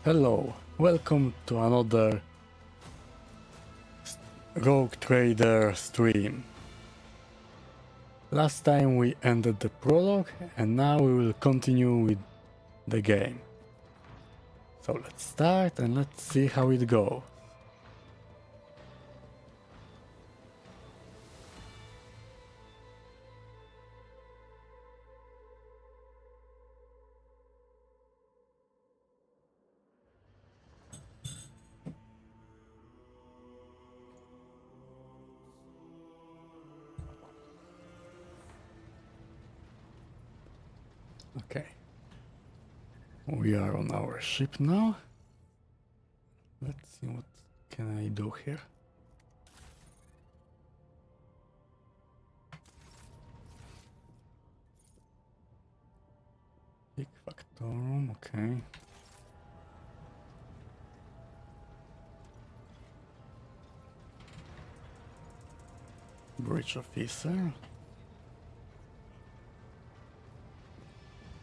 Hello, welcome to another Rogue Trader stream. Last time we ended the prologue and now we will continue with the game. So let's start and let's see how it goes. Okay, we are on our ship now. Let's see what can I do here. Big Factorum, okay. Bridge Officer.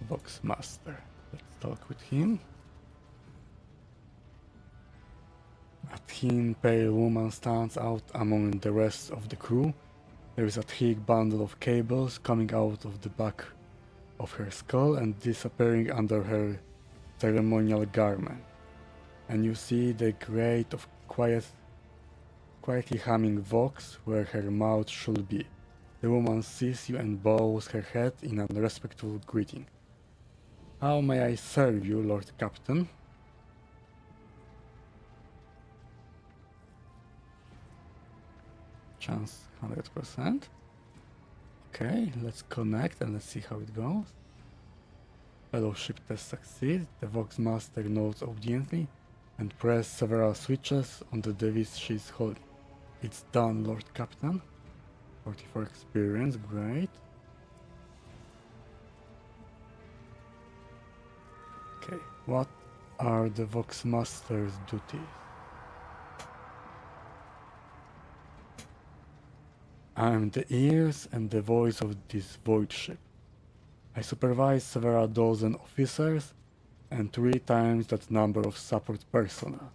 Box Master. Let's talk with him. A thin, pale woman stands out among the rest of the crew. There is a thick bundle of cables coming out of the back of her skull and disappearing under her ceremonial garment. And you see the grate of quietly humming vox where her mouth should be. The woman sees you and bows her head in a respectful greeting. How may I serve you, Lord Captain? Chance 100%. Okay, let's connect and let's see how it goes. Fellowship test succeed. The Vox Master nods obediently and press several switches on the device she's holding. It's done, Lord Captain. 44 experience, great. Okay, what are the Vox Master's duties? I am the ears and the voice of this void ship. I supervise several dozen officers and 3 times that number of support personnel.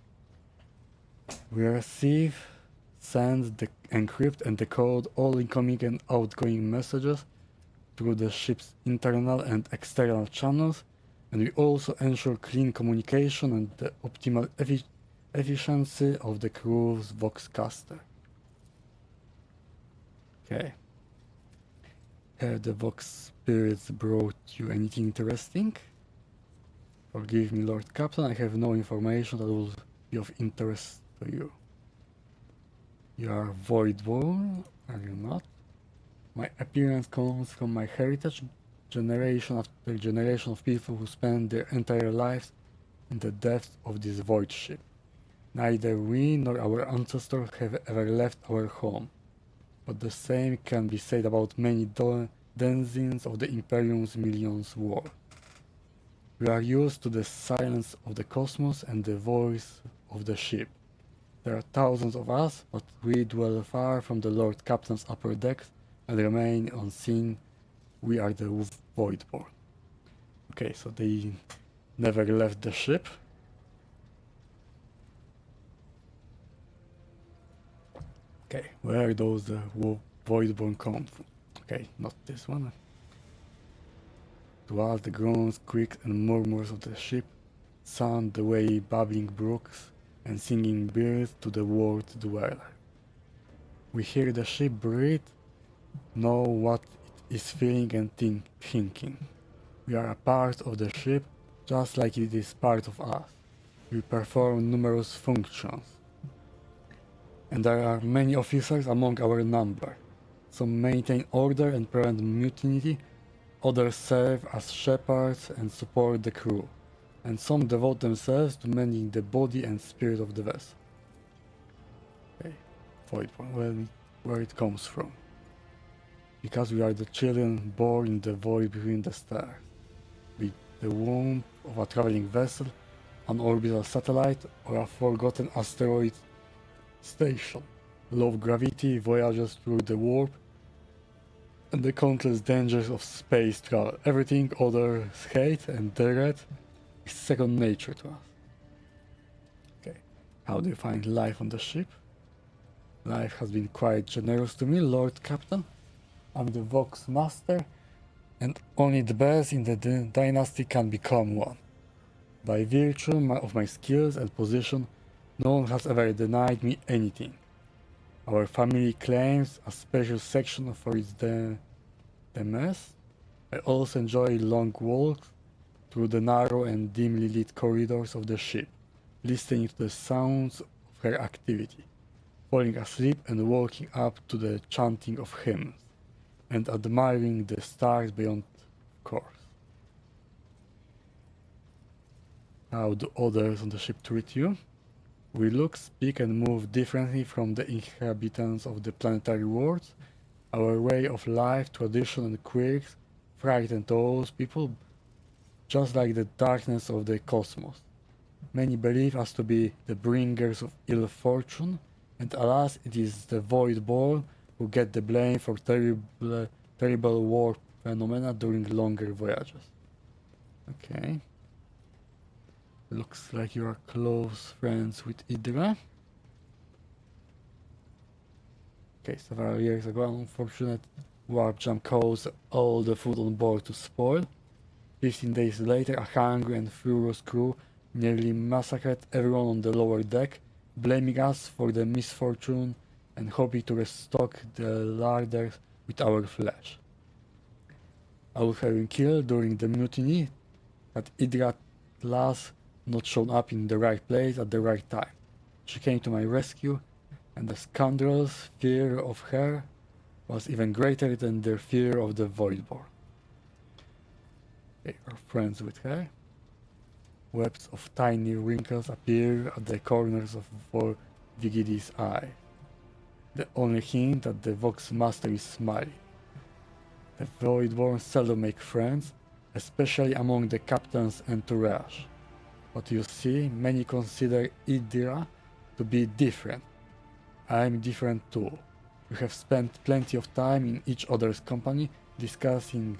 We receive, send, encrypt and decode all incoming and outgoing messages through the ship's internal and external channels, and we also ensure clean communication and the optimal efficiency of the crew's Voxcaster. Okay. Have the Vox spirits brought you anything interesting? Forgive me, Lord Captain, I have no information that will be of interest to you. You are Voidborn, are you not? My appearance comes from my heritage, generation after generation of people who spend their entire lives in the depths of this void ship. Neither we nor our ancestors have ever left our home, but the same can be said about many denizens of the Imperium's millions world. We are used to the silence of the cosmos and the voice of the ship. There are thousands of us, but we dwell far from the Lord Captain's upper decks and remain unseen. We are the Voidborn. Okay, so they never left the ship. Okay, where does the Voidborn come from? Okay, not this one. To us, the groans, creaks, and murmurs of the ship sound the way babbling brooks and singing birds to the world dweller. We hear the ship breathe, know what it is feeling and thinking. We are a part of the ship, just like it is part of us. We perform numerous functions. And there are many officers among our number. Some maintain order and prevent mutiny, others serve as shepherds and support the crew, and some devote themselves to mending the body and spirit of the vessel. Okay, Voidborn, where it comes from. Because we are the children born in the void between the stars. Be the womb of a traveling vessel, an orbital satellite, or a forgotten asteroid station. Low gravity voyages through the warp and the countless dangers of space travel. Everything others hate and dread is second nature to us. How do you find life on the ship? Life has been quite generous to me, Lord Captain. I'm the Vox Master, and only the best in the dynasty can become one. By virtue of my skills and position, no one has ever denied me anything. Our family claims a special section for its mess. I also enjoy long walks through the narrow and dimly lit corridors of the ship, listening to the sounds of her activity, falling asleep and waking up to the chanting of hymns, and admiring the stars beyond, of course. How do others on the ship treat you? We look, speak, and move differently from the inhabitants of the planetary worlds. Our way of life, tradition, and quirks frighten those people, just like the darkness of the cosmos. Many believe us to be the bringers of ill fortune, and alas, it is the Voidborn who get the blame for terrible war phenomena during longer voyages. Okay. Looks like you are close friends with Idra. Okay, several years ago, an unfortunate warp jump caused all the food on board to spoil. 15 days later, a hungry and furious crew nearly massacred everyone on the lower deck, blaming us for the misfortune and hoping to restock the larders with our flesh. I would have been killed during the mutiny, but Idra last not shown up in the right place at the right time. She came to my rescue, and the scoundrels' fear of her was even greater than their fear of the Voidborn. They are friends with her. Webs of tiny wrinkles appear at the corners of Vigidi's eye. The only hint that the Vox Master is smiling. The Voidborn seldom make friends, especially among the captain's entourage. But you see, many consider Idra to be different. I'm different too. We have spent plenty of time in each other's company discussing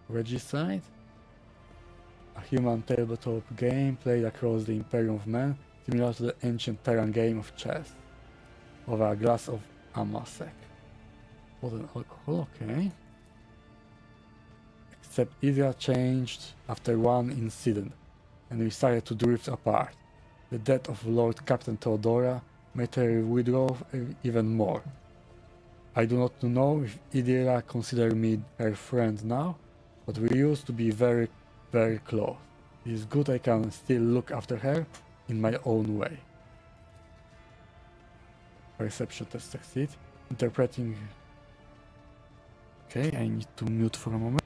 regicide, a human tabletop game played across the Imperium of Men, similar to the ancient Terran game of chess, over a glass of Amasek. What an alcohol, okay. Except Idra changed after one incident, and we started to drift apart. The death of Lord Captain Theodora made her withdraw even more. I do not know if Idra considers me her friend now, but we used to be very, very close. It is good I can still look after her in my own way. Perception test succeed. Interpreting... Okay, I need to mute for a moment.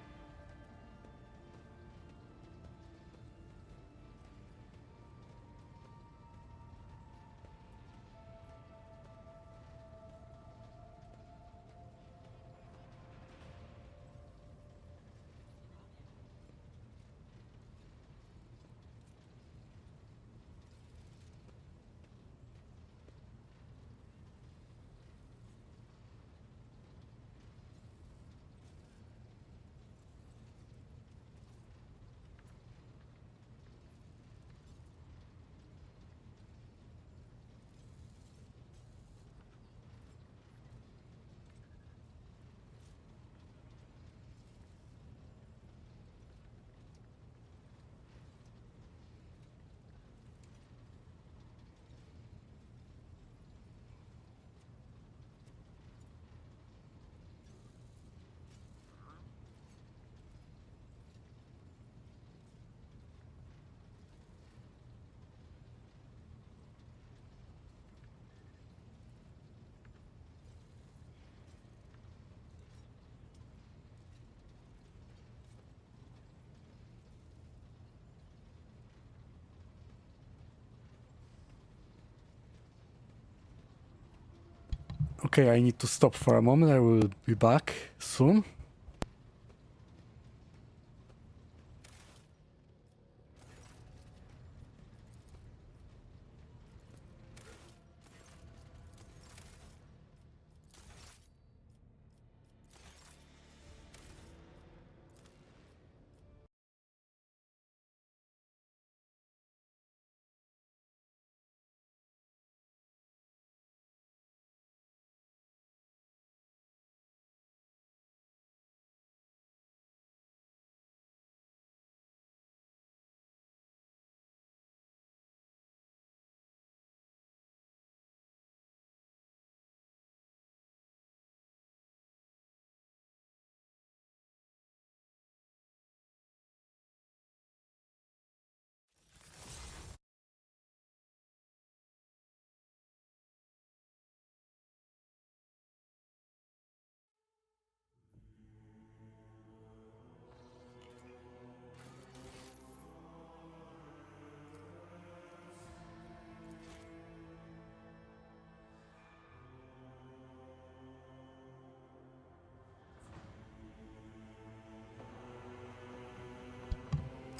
Okay, I need to stop for a moment. I will be back soon.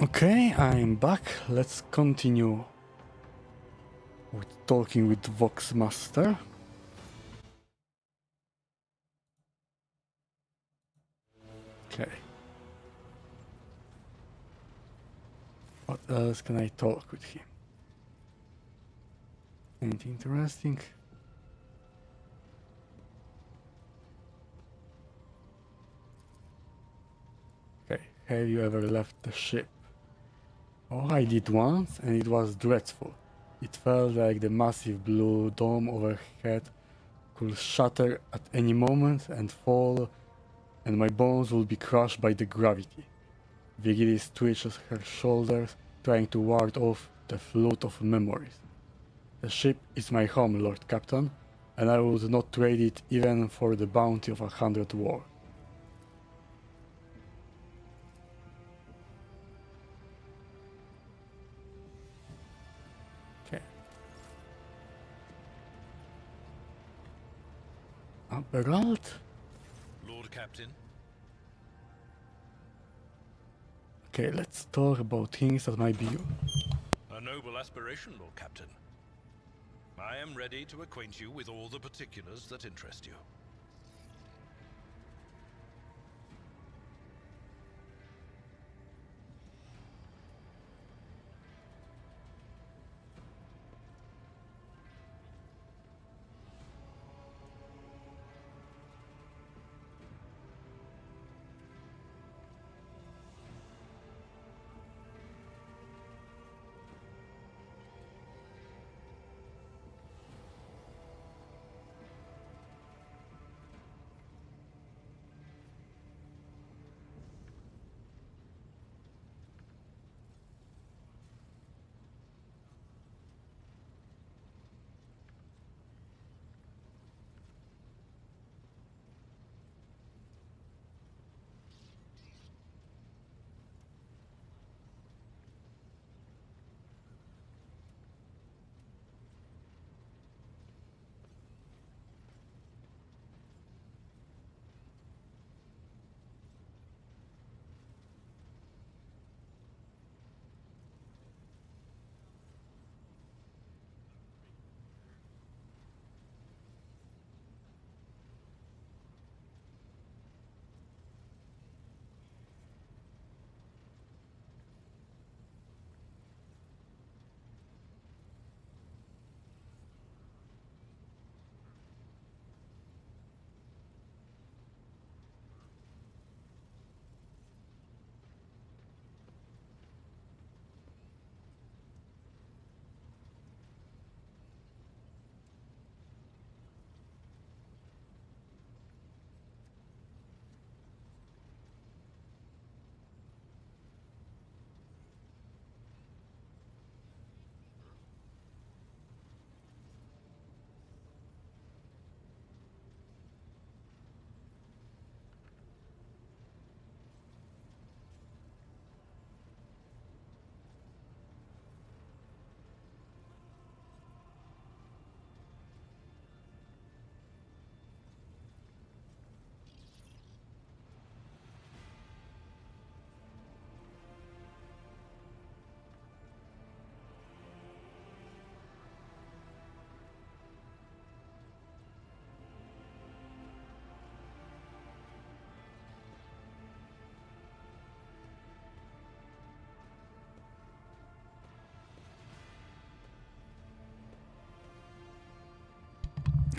Okay, I'm back. Let's continue with talking with Voxmaster. Okay. What else can I talk with him? Anything interesting? Okay, have you ever left the ship? Oh, I did once, and it was dreadful. It felt like the massive blue dome overhead could shatter at any moment and fall, and my bones would be crushed by the gravity. Vigilis twitches her shoulders, trying to ward off the flood of memories. The ship is my home, Lord Captain, and I would not trade it even for the bounty of 100 war. Okay. Beralt? Lord Captain? Okay, let's talk about things that might be... A noble aspiration, Lord Captain. I am ready to acquaint you with all the particulars that interest you.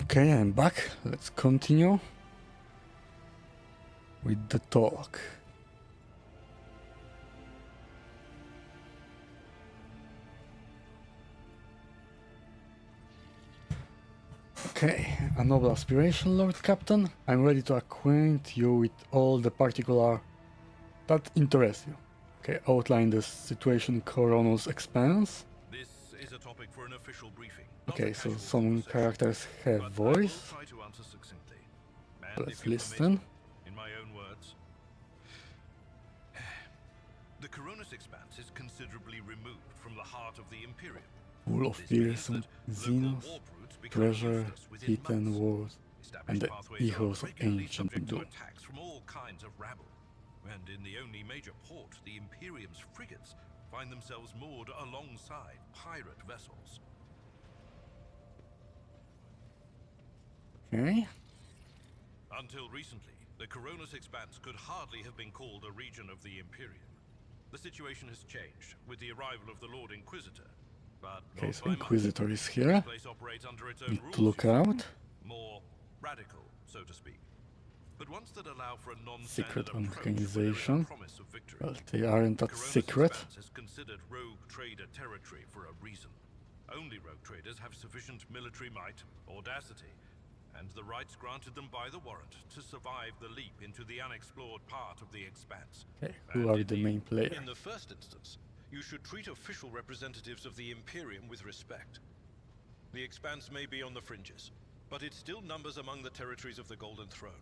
Okay, I'm back. Let's continue with the talk. Okay, a noble aspiration, Lord Captain. I'm ready to acquaint you with all the particular that interest you. Okay, outline the situation in Koronus Expanse. This is a topic for an official briefing. Okay, so some characters have voice. Try to answer succinctly. And Let's if you listen. permit, in my own words, the Koronus Expanse is considerably removed from the heart of the Imperium. Full of This means fearsome that xenos, local warp routes become treasure, useless within hidden months. wars, and Established the pathways are echoes of regularly ancient subject to doom. attacks from all kinds of rabble. And in the only major port, the Imperium's frigates find themselves moored alongside pirate vessels. Okay. Until recently, the Koronus Expanse could hardly have been called a region of the Imperium. The situation has changed with the arrival of the Lord Inquisitor, but Okay, not so by much. Inquisitor is The here. place operates under its own Need rules, to look you see. out. More radical, so to speak, but ones that allow for a Secret non-standard approach where there is a organization. promise of victory. Well, they aren't that Koronus secret. Expanse is considered rogue trader territory for a reason. Only rogue traders have sufficient military might, audacity, and the rights granted them by the warrant to survive the leap into the unexplored part of the Expanse. Okay, who And are the indeed, main players? in the first instance, you should treat official representatives of the Imperium with respect. The Expanse may be on the fringes, but it still numbers among the territories of the Golden Throne.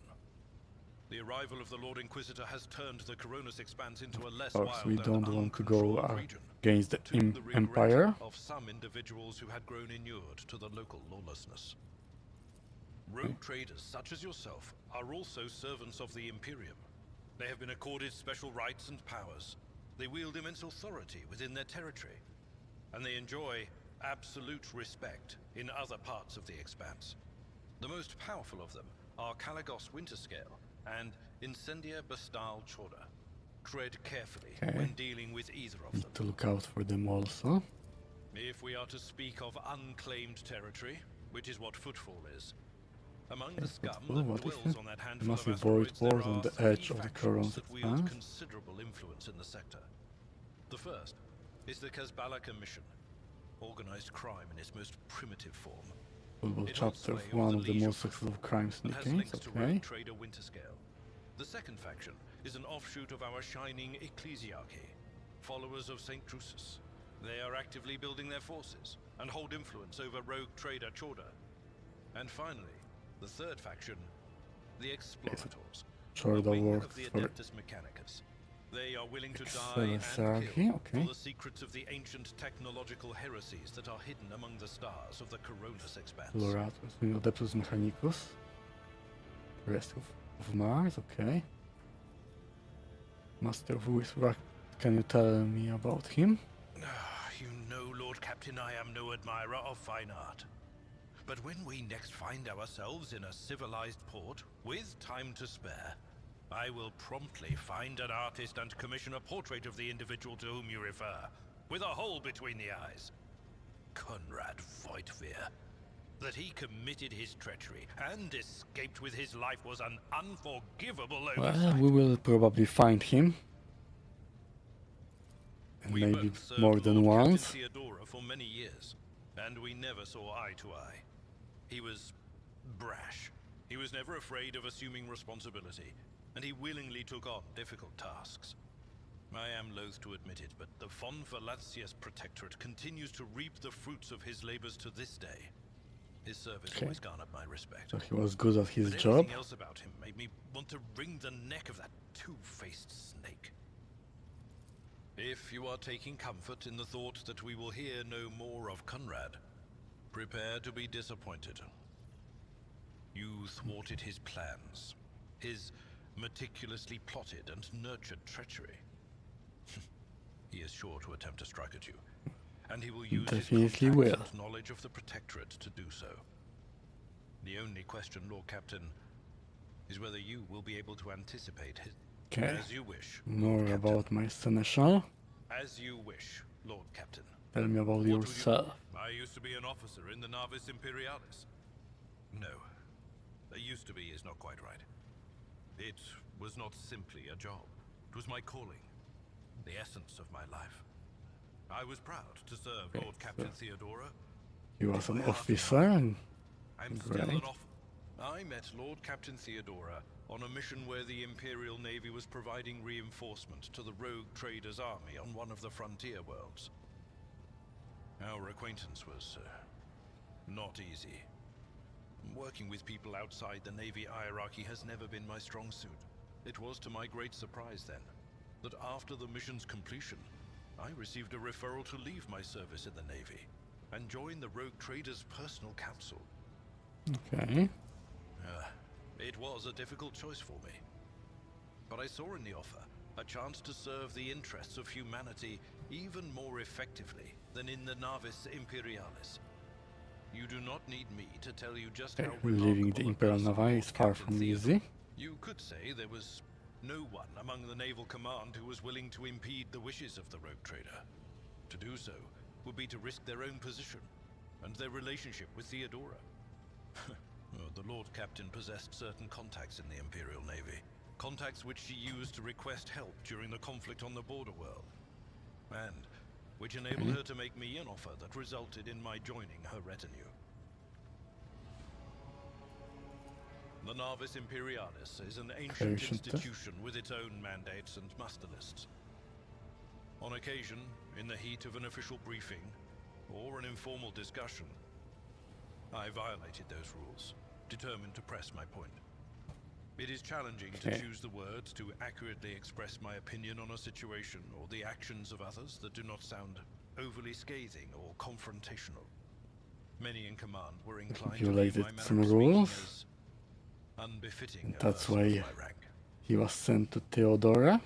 The arrival of the Lord Inquisitor has turned the Koronus Expanse into a less Of course, wild we and don't want to go uncontrolled region, against the to the regret Empire. of some individuals who had grown inured to the local lawlessness. Rogue traders such as yourself are also servants of the Imperium. They have been accorded special rights and powers. They wield immense authority within their territory, and they enjoy absolute respect in other parts of the Expanse. The most powerful of them are Caligos Winterscale and Incendia Bastal Chorda. Tread carefully when dealing with either of them. Need to look out for them also. If we are to speak of unclaimed territory, which is what Footfall is, among the scum Footfall, that what is dwells it? on that A handful of massive void asteroids, there port on are the three edge of the factions Koronus that wield Expanse. considerable influence in the sector. The first is the Kazbala Commission, organized crime in its most primitive form. Football It holds chapter of sway over one the of the leisure most successful crime and has syndicates. links to Okay. rogue trader Winterscale. The second faction is an offshoot of our shining ecclesiarchy, followers of St. Drusus. They are actively building their forces and hold influence over rogue trader Chorda. And finally, the third faction, the Explorators, a Chorda wing works of the for Adeptus Mechanicus. They are willing to die and Expanse, kill okay. for the secrets of the ancient technological heresies that are hidden among the stars of the Koronus Expanse. Explorators, Adeptus Mechanicus. Rest of Mars, okay. Master of Whisper, can you tell me about him? You know, Lord Captain, I am no admirer of fine art. But when we next find ourselves in a civilized port, with time to spare, I will promptly find an artist and commission a portrait of the individual to whom you refer, with a hole between the eyes. Conrad Voigtveer. That he committed his treachery and escaped with his life was an unforgivable oversight. Well, we will probably find him. And We maybe both served more than Lord once. Captain Theodora for many years, and we never saw eye to eye. He was brash. He was never afraid of assuming responsibility, and he willingly took on difficult tasks. I am loath to admit it, but the Von Valacius Protectorate continues to reap the fruits of his labors to this day. His service always garnered my respect. So he was good at his But job. everything else about him made me want to wring the neck of that two-faced snake. If you are taking comfort in the thought that we will hear no more of Conrad, prepare to be disappointed. You thwarted his plans, his meticulously plotted and nurtured treachery. He is sure to attempt to strike at you, and he will use his Definitely contacts will. and knowledge of the Protectorate to do so. The only question, Lord Captain, is whether you will be able to anticipate his... Okay. As you wish, More Lord Captain. about my seneschal. As you wish, Lord Captain. Tell me about What would you- yourself. I used to be an officer in the Navis Imperialis. No, used to be is not quite right. It was not simply a job. It was my calling, the essence of my life. I was proud to serve Okay, Lord Captain so Theodora. He was an By half officer an hour. and I'm Great. still an I met Lord Captain Theodora on a mission where the Imperial Navy was providing reinforcement to the rogue traders' army on one of the frontier worlds. Our acquaintance was not easy. Working with people outside the Navy hierarchy has never been my strong suit. It was to my great surprise then, that after the mission's completion, I received a referral to leave my service in the Navy and join the rogue traders' personal council. okay. It was a difficult choice for me. But I saw in the offer A chance to serve the interests of humanity even more effectively than in the Navis Imperialis. You do not need me to tell you just how Leaving the remarkable a Imperial person Navy Lord is far Captain from Theodore. easy. You could say there was no one among the naval command who was willing to impede the wishes of the Rogue Trader. To do so would be to risk their own position and their relationship with Theodora. Well, the Lord Captain possessed certain contacts in the Imperial Navy. Contacts which she used to request help during the conflict on the border world. And which enabled her to make me an offer that resulted in my joining her retinue. The Navis Imperialis is an ancient institution with its own mandates and muster lists. On occasion, in the heat of an official briefing, or an informal discussion, I violated those rules, determined to press my point. It is challenging to choose the words to accurately express my opinion on a situation or the actions of others that do not sound overly scathing or confrontational. Many in command were inclined to view my manner of speaking as unbefitting a person of my rank. He was sent to Theodora.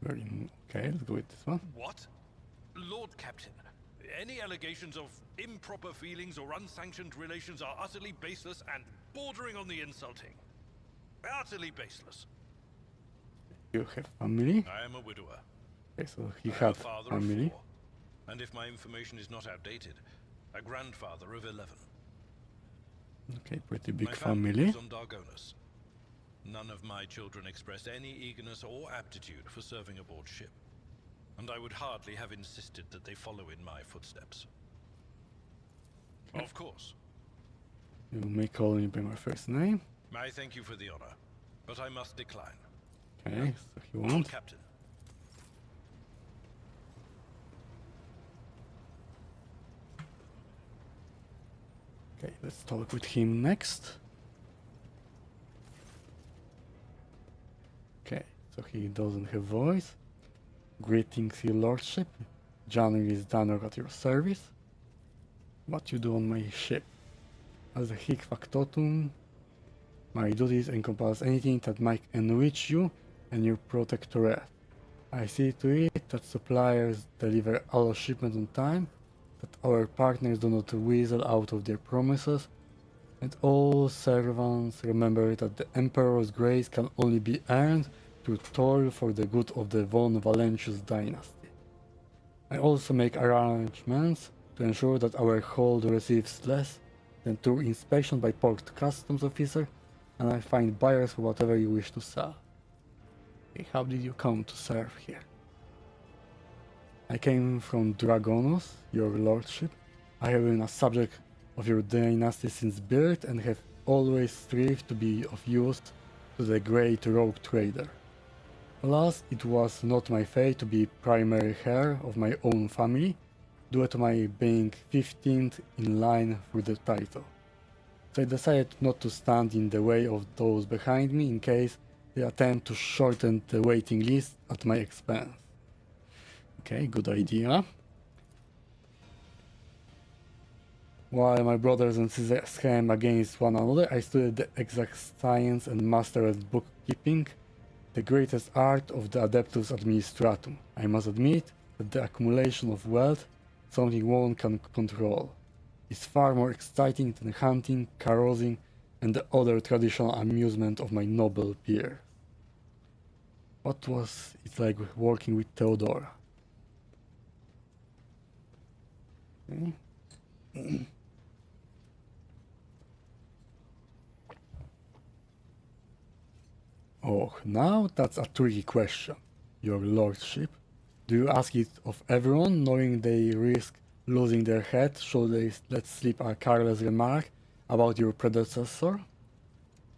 Okay, let's go with this one. What? Lord Captain, any allegations of improper feelings or unsanctioned relations are utterly baseless and bordering on the insulting. Utterly baseless. You have family? I am a widower. Okay, so he I am had a father family. of 4, and if my information is not outdated, a grandfather of 11. Okay, pretty big My family family. lives on Koronus. None of my children express any eagerness or aptitude for serving aboard ship, and I would hardly have insisted that they follow in my footsteps. Of course. You may call me by my first name. I thank you for the honor, but I must decline. Okay, so he Lord won't. Captain. Okay, let's talk with him next. Okay, so he doesn't have voice. Greetings, your lordship. January is Danner at your service. What you do on my ship? As a hic factotum, my duties encompass anything that might enrich you and your protectorate. I see to it that suppliers deliver all shipments on time, that our partners do not weasel out of their promises, and all servants remember that the Emperor's grace can only be earned through toil for the good of the von Valentius dynasty. I also make arrangements to ensure that our hold receives less than through inspection by port customs officer, and I find buyers for whatever you wish to sell. Okay, how did you come to serve here? I came from Dragonus, your lordship. I have been a subject of your dynasty since birth and have always strived to be of use to the great Rogue Trader. Alas, it was not my fate to be primary heir of my own family, due to my being 15th in line for the title. So I decided not to stand in the way of those behind me in case they attempt to shorten the waiting list at my expense. Okay, good idea. While my brothers and sisters scheme against one another, I studied the exact science and mastered bookkeeping, the greatest art of the Adeptus Administratum. I must admit that the accumulation of wealth, something one can control, is far more exciting than hunting, carousing, and the other traditional amusement of my noble peers. What was it like working with Theodora? Okay. Oh, now that's a tricky question, your lordship. Do you ask it of everyone, knowing they risk losing their head should they let slip a careless remark about your predecessor?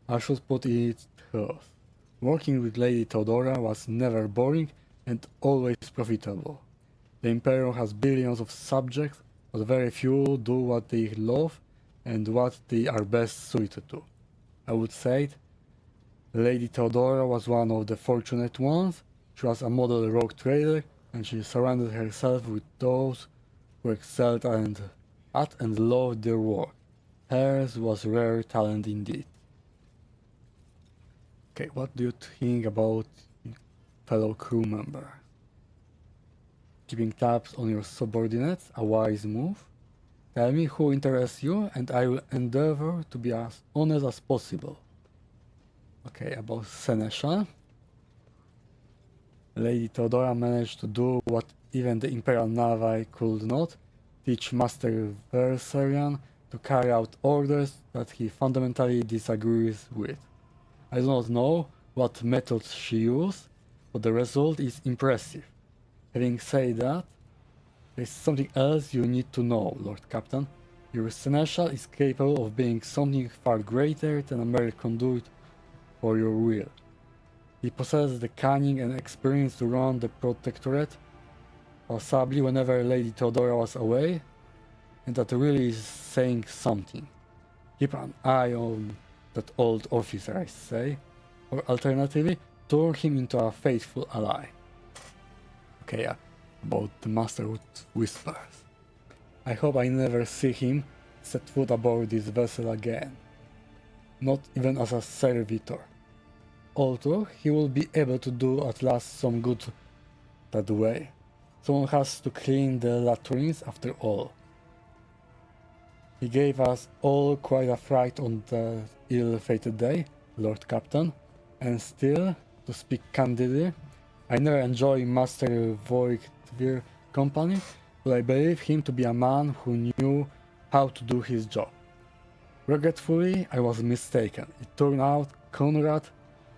I should put it thus. Working with Lady Theodora was never boring and always profitable. The Emperor has billions of subjects, but very few do what they love and what they are best suited to. I would say Lady Theodora was one of the fortunate ones. She was a model rogue trader, and she surrounded herself with those who excelled at and loved their work. Hers was rare talent indeed. Okay, what do you think about fellow crew member? Keeping tabs on your subordinates, a wise move. Tell me who interests you and I will endeavor to be as honest as possible. Okay, about Seneschal. Lady Theodora managed to do what even the Imperial Navy could not, teach Master Versarian to carry out orders that he fundamentally disagrees with. I do not know what methods she used, but the result is impressive. Having said that, there is something else you need to know, Lord Captain. Your Seneschal is capable of being something far greater than a mere conduit for your will. He possesses the cunning and experience to run the Protectorate, possibly whenever Lady Theodora was away, and that really is saying something. Keep an eye on that old officer, I say, or alternatively, turn him into a faithful ally. Okay, about the Master with Whispers. I hope I never see him set foot aboard this vessel again. Not even as a servitor. Although he will be able to do at last some good that way. Someone has to clean the latrines after all. He gave us all quite a fright on the ill-fated day, Lord Captain, and still, to speak candidly, I never enjoyed Master Voigtvir's company, but I believe him to be a man who knew how to do his job. Regretfully, I was mistaken. It turned out Conrad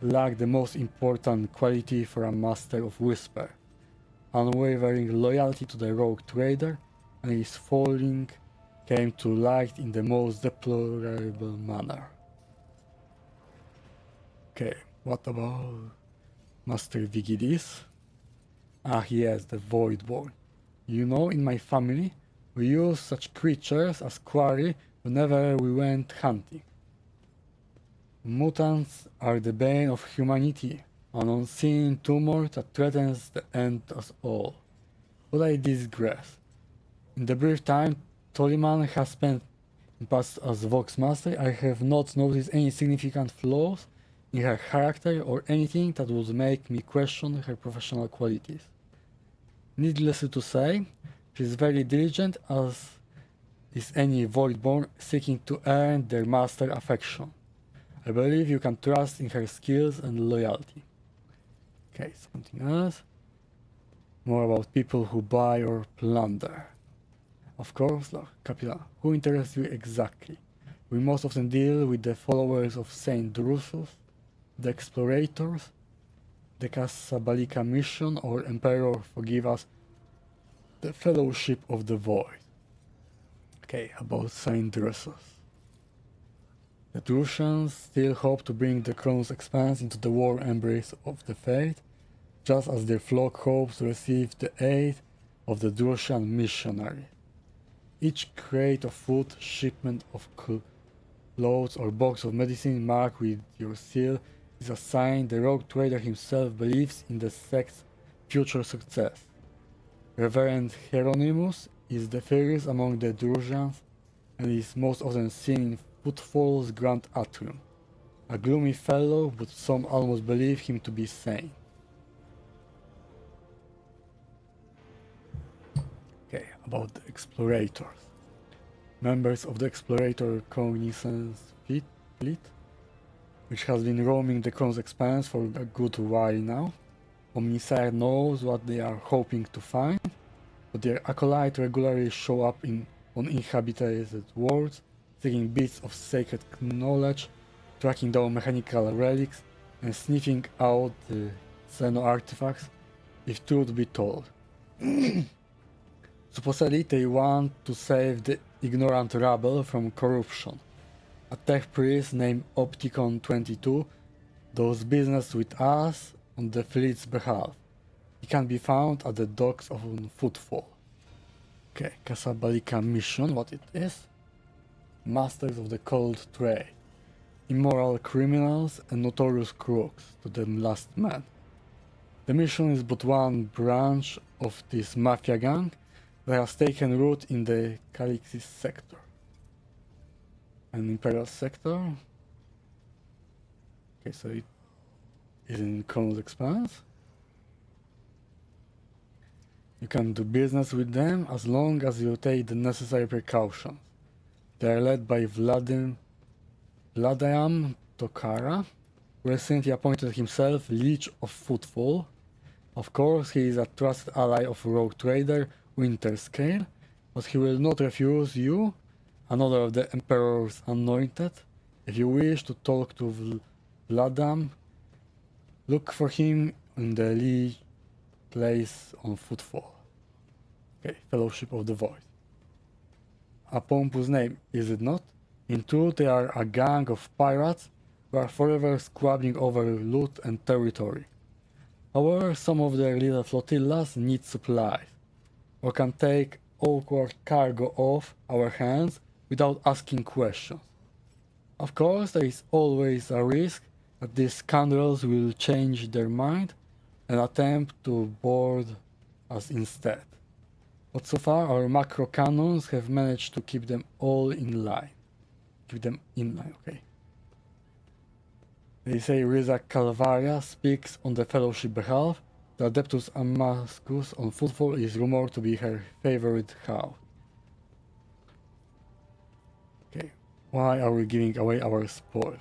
lacked the most important quality for a Master of Whisper: unwavering loyalty to the Rogue Trader, and his falling came to light in the most deplorable manner. Okay, what about Master Vigidis? Ah yes, the Voidborn. You know, in my family, we use such creatures as quarry whenever we went hunting. Mutants are the bane of humanity, an unseen tumor that threatens to end us all. But I digress. In the brief time Toliman has spent in past as Voxmaster, I have not noticed any significant flaws in her character or anything that would make me question her professional qualities. Needless to say, she is very diligent, as is any Voidborn seeking to earn their master affection. I believe you can trust in her skills and loyalty. Okay, something else. More about people who buy or plunder. Of course, Lord Capitan, who interests you exactly? We most often deal with the followers of Saint Drusus, the explorators, the Casablanca mission, or Emperor forgive us, the Fellowship of the Void. Okay, about Saint Drusus. The Drusians still hope to bring the Koronus Expanse into the warm embrace of the Faith, just as their flock hopes to receive the aid of the Drusian missionary. Each crate of food, shipment of clothes, or box of medicine marked with your seal is a sign the Rogue Trader himself believes in the sect's future success. Reverend Hieronymus is the fairest among the Drusians and is most often seen in Footfall's grand atrium. A gloomy fellow, but some almost believe him to be sane. Okay, about the explorators. Members of the explorator Cognizance fleet, which has been roaming the Koronus Expanse for a good while now. Omnissiah knows what they are hoping to find, but their acolytes regularly show up in uninhabited worlds, seeking bits of sacred knowledge, tracking down mechanical relics, and sniffing out the Xeno artifacts, if truth be told. Supposedly they want to save the ignorant rabble from corruption. A tech priest named Opticon22 does business with us on the fleet's behalf. He can be found at the docks of Footfall. Okay, Casablanca mission, what it is? Masters of the cold trade. Immoral criminals and notorious crooks to the last man. The mission is but one branch of this mafia gang that has taken root in the Calixis sector. An Imperial sector? Okay, so it is in Koronus Expanse. You can do business with them as long as you take the necessary precautions. They are led by Vladimir Tokara, who recently appointed himself Leech of Footfall. Of course, he is a trusted ally of Rogue Trader Winterscale, but he will not refuse you, another of the Emperor's anointed. If you wish to talk to Vladam, look for him in the Leech place on Footfall. Okay, Fellowship of the Void. A pompous name, is it not? In truth, they are a gang of pirates who are forever squabbling over loot and territory. However, some of their little flotillas need supplies, or can take awkward cargo off our hands without asking questions. Of course, there is always a risk that these scoundrels will change their mind and attempt to board us instead. But so far, our macro cannons have managed to keep them all in line. Okay. They say Riza Calvaria speaks on the Fellowship behalf. The Adeptus Amascus on Footfall is rumored to be her favorite house. Okay, why are we giving away our spoils?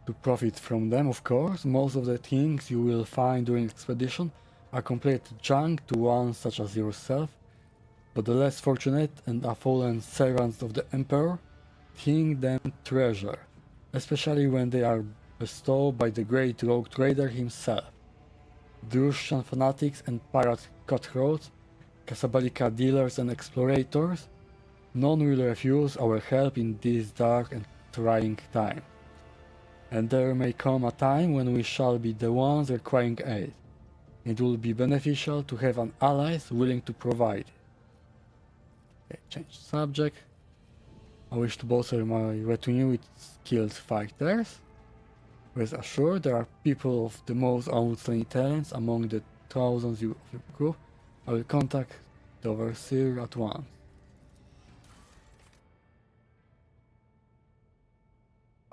To profit from them, of course. Most of the things you will find during expedition are complete junk to one such as yourself, but the less fortunate and fallen servants of the Emperor think them treasure, especially when they are bestowed by the great Rogue Trader himself. Drusian fanatics and pirate cutthroats, Casablanca dealers and explorators, none will refuse our help in these dark and trying times. And there may come a time when we shall be the ones requiring aid. It will be beneficial to have an ally willing to provide. Okay, change subject. I wish to bolster my retinue with skilled fighters. Rest assured, there are people of the most outstanding talents among the thousands of your crew. I will contact the overseer at once.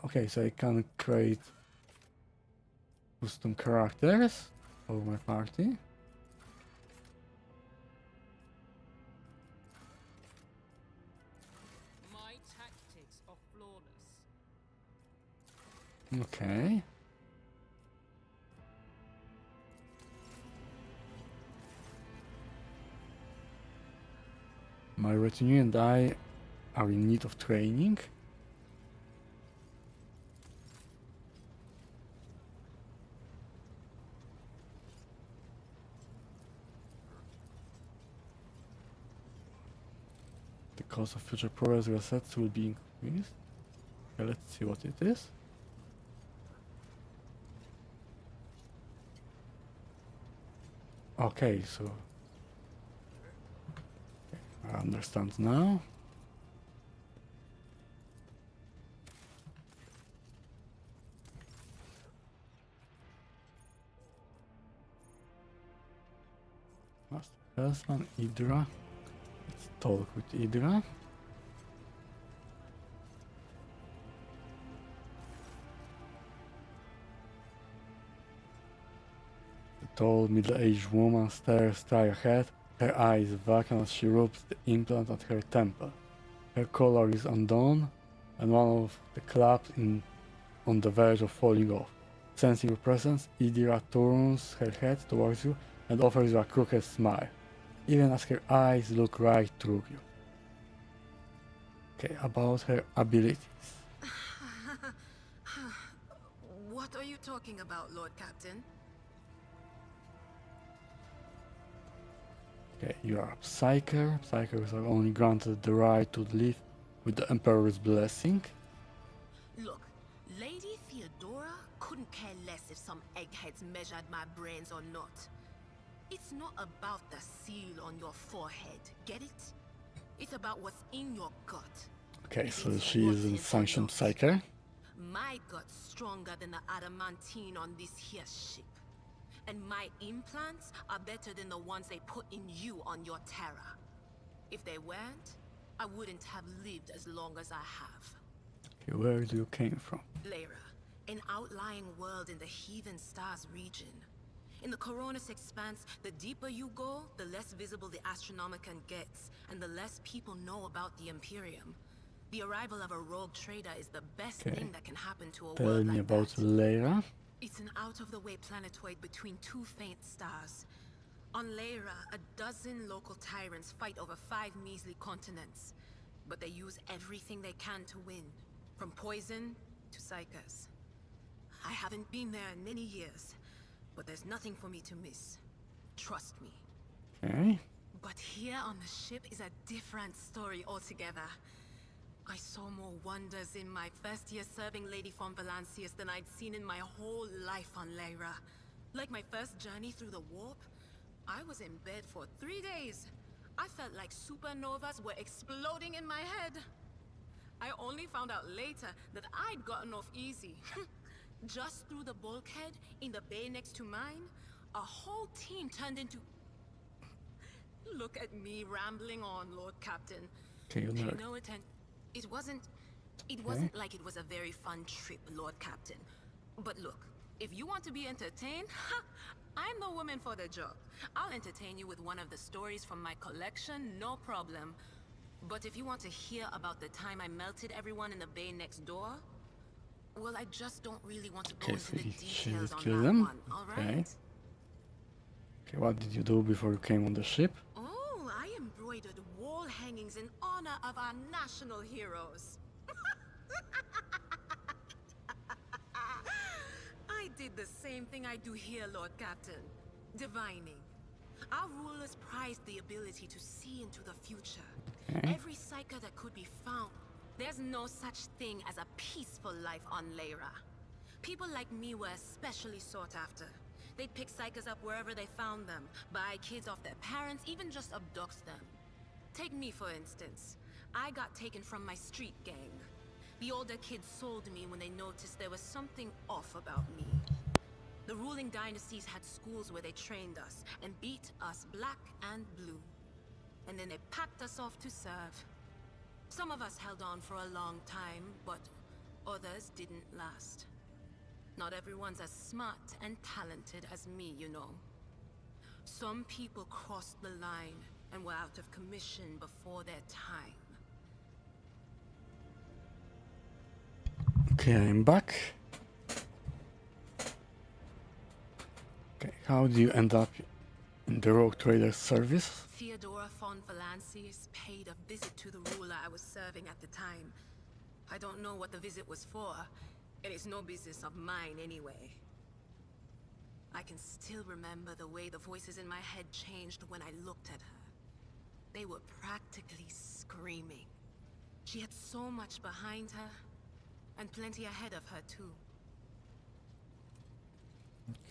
Okay, so I can create custom characters for my party. My tactics are flawless. Okay. My retinue and I are in need of training. The cost of future progress resets will be increased. Okay, let's see what it is. Okay, so I understand now. Master Hellsman, Hydra. Let's talk with Hydra. The tall middle-aged woman stares straight ahead, her eyes vacant as she rubs the implant at her temple. Her collar is undone, and one of the claps on the verge of falling off. Sensing your presence, Hydra turns her head towards you and offers you a crooked smile, even as her eyes look right through you. Okay, about her abilities. What are you talking about, Lord Captain? Okay, you are a Psyker. Psykers are only granted the right to live with the Emperor's blessing. Look, Lady Theodora couldn't care less if some eggheads measured my brains or not. It's not about the seal on your forehead, get it? It's about what's in your gut. Okay, If so it's she is rotten a or sanctioned not. Psyker. My gut's stronger than the adamantine on this here ship. And my implants are better than the ones they put in you on your Terra. If they weren't, I wouldn't have lived as long as I have. Okay, where do you came from? Lyra, an outlying world in the Heathen Stars region. In the Koronus Expanse, the deeper you go, the less visible the Astronomicon gets, and the less people know about the Imperium. The arrival of a rogue trader is the best Okay. thing that can happen to a Tell world me like about that. Lyra. It's an out-of-the-way planetoid between two faint stars. On Lyra, a dozen local tyrants fight over 5 measly continents. But they use everything they can to win, from poison to psychers. I haven't been there in many years, but there's nothing for me to miss. Trust me. Okay. But here on the ship is a different story altogether. I saw more wonders in my first year serving Lady von Valancius than I'd seen in my whole life on Lyra. Like my first journey through the warp, I was in bed for 3 days. I felt like supernovas were exploding in my head. I only found out later that I'd gotten off easy. Just through the bulkhead, in the bay next to mine, a whole team turned into... Look at me rambling on, Lord Captain. Okay, you know. Pay no attention. It wasn't like it was a very fun trip, Lord Captain. But look, if you want to be entertained, I'm the woman for the job. I'll entertain you with one of the stories from my collection, no problem. But if you want to hear about the time I melted everyone in the bay next door, well, I just don't really want to go Okay, into so the she details just on killed that them. one, alright? Okay. Okay, what did you do before you came on the ship? Oh, I embroidered wall hangings in honor of our national heroes. I did the same thing I do here, Lord Captain. Divining. Our rulers prized the ability to see into the future. Okay. Every psyker that could be found. There's no such thing as a peaceful life on Lyra. People like me were especially sought after. They'd pick psychers up wherever they found them, buy kids off their parents, even just abduct them. Take me, for instance. I got taken from my street gang. The older kids sold me when they noticed there was something off about me. The ruling dynasties had schools where they trained us and beat us black and blue. And then they packed us off to serve. Some of us held on for a long time, but others didn't last. Not everyone's as smart and talented as me, you know. Some people crossed the line and were out of commission before their time. Okay, I'm back. Okay, how do you end up in the Rogue Trader service? Theodora von Valancius paid a visit to the ruler I was serving at the time. I don't know what the visit was for, and it's no business of mine anyway. I can still remember the way the voices in my head changed when I looked at her. They were practically screaming. She had so much behind her, and plenty ahead of her too.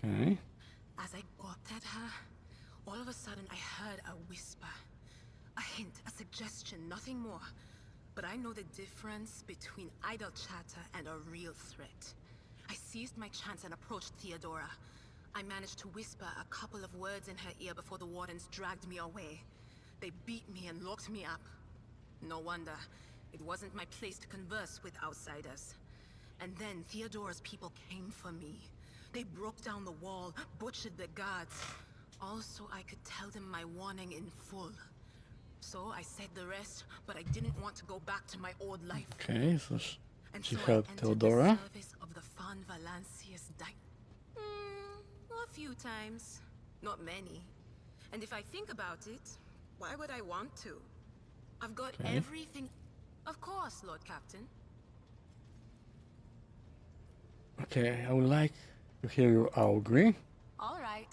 Okay. As I gawped at her, all of a sudden I heard a whisper. A hint, a suggestion, nothing more. But I know the difference between idle chatter and a real threat. I seized my chance and approached Theodora. I managed to whisper a couple of words in her ear before the wardens dragged me away. They beat me and locked me up. No wonder. It wasn't my place to converse with outsiders. And then Theodora's people came for me. They broke down the wall, butchered the guards. Also, I could tell them my warning in full. So I said the rest, but I didn't want to go back to my old life. Okay, so And she so helped I entered Theodora. the service of the von Valancius a few times. Not many. And if I think about it, why would I want to? I've got Okay. everything... Of course, Lord Captain. Okay, I would like to hear your augury. All right.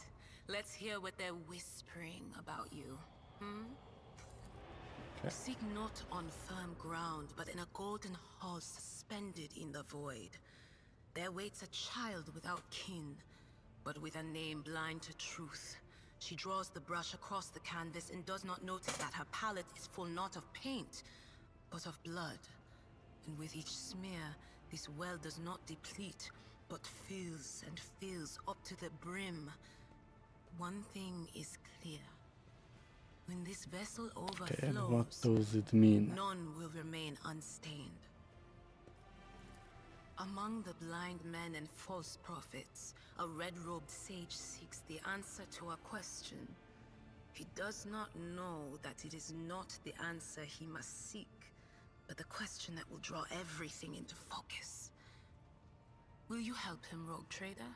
Let's hear what they're whispering about you. Okay. Seek not on firm ground, but in a golden hall suspended in the void. There waits a child without kin, but with a name blind to truth. She draws the brush across the canvas and does not notice that her palette is full not of paint, but of blood. And with each smear, this well does not deplete, but fills and fills up to the brim. One thing is clear. When this vessel Okay, and overflows, what does it mean? none will remain unstained. Among the blind men and false prophets, a red-robed sage seeks the answer to a question. He does not know that it is not the answer he must seek, but the question that will draw everything into focus. Will you help him, Rogue Trader?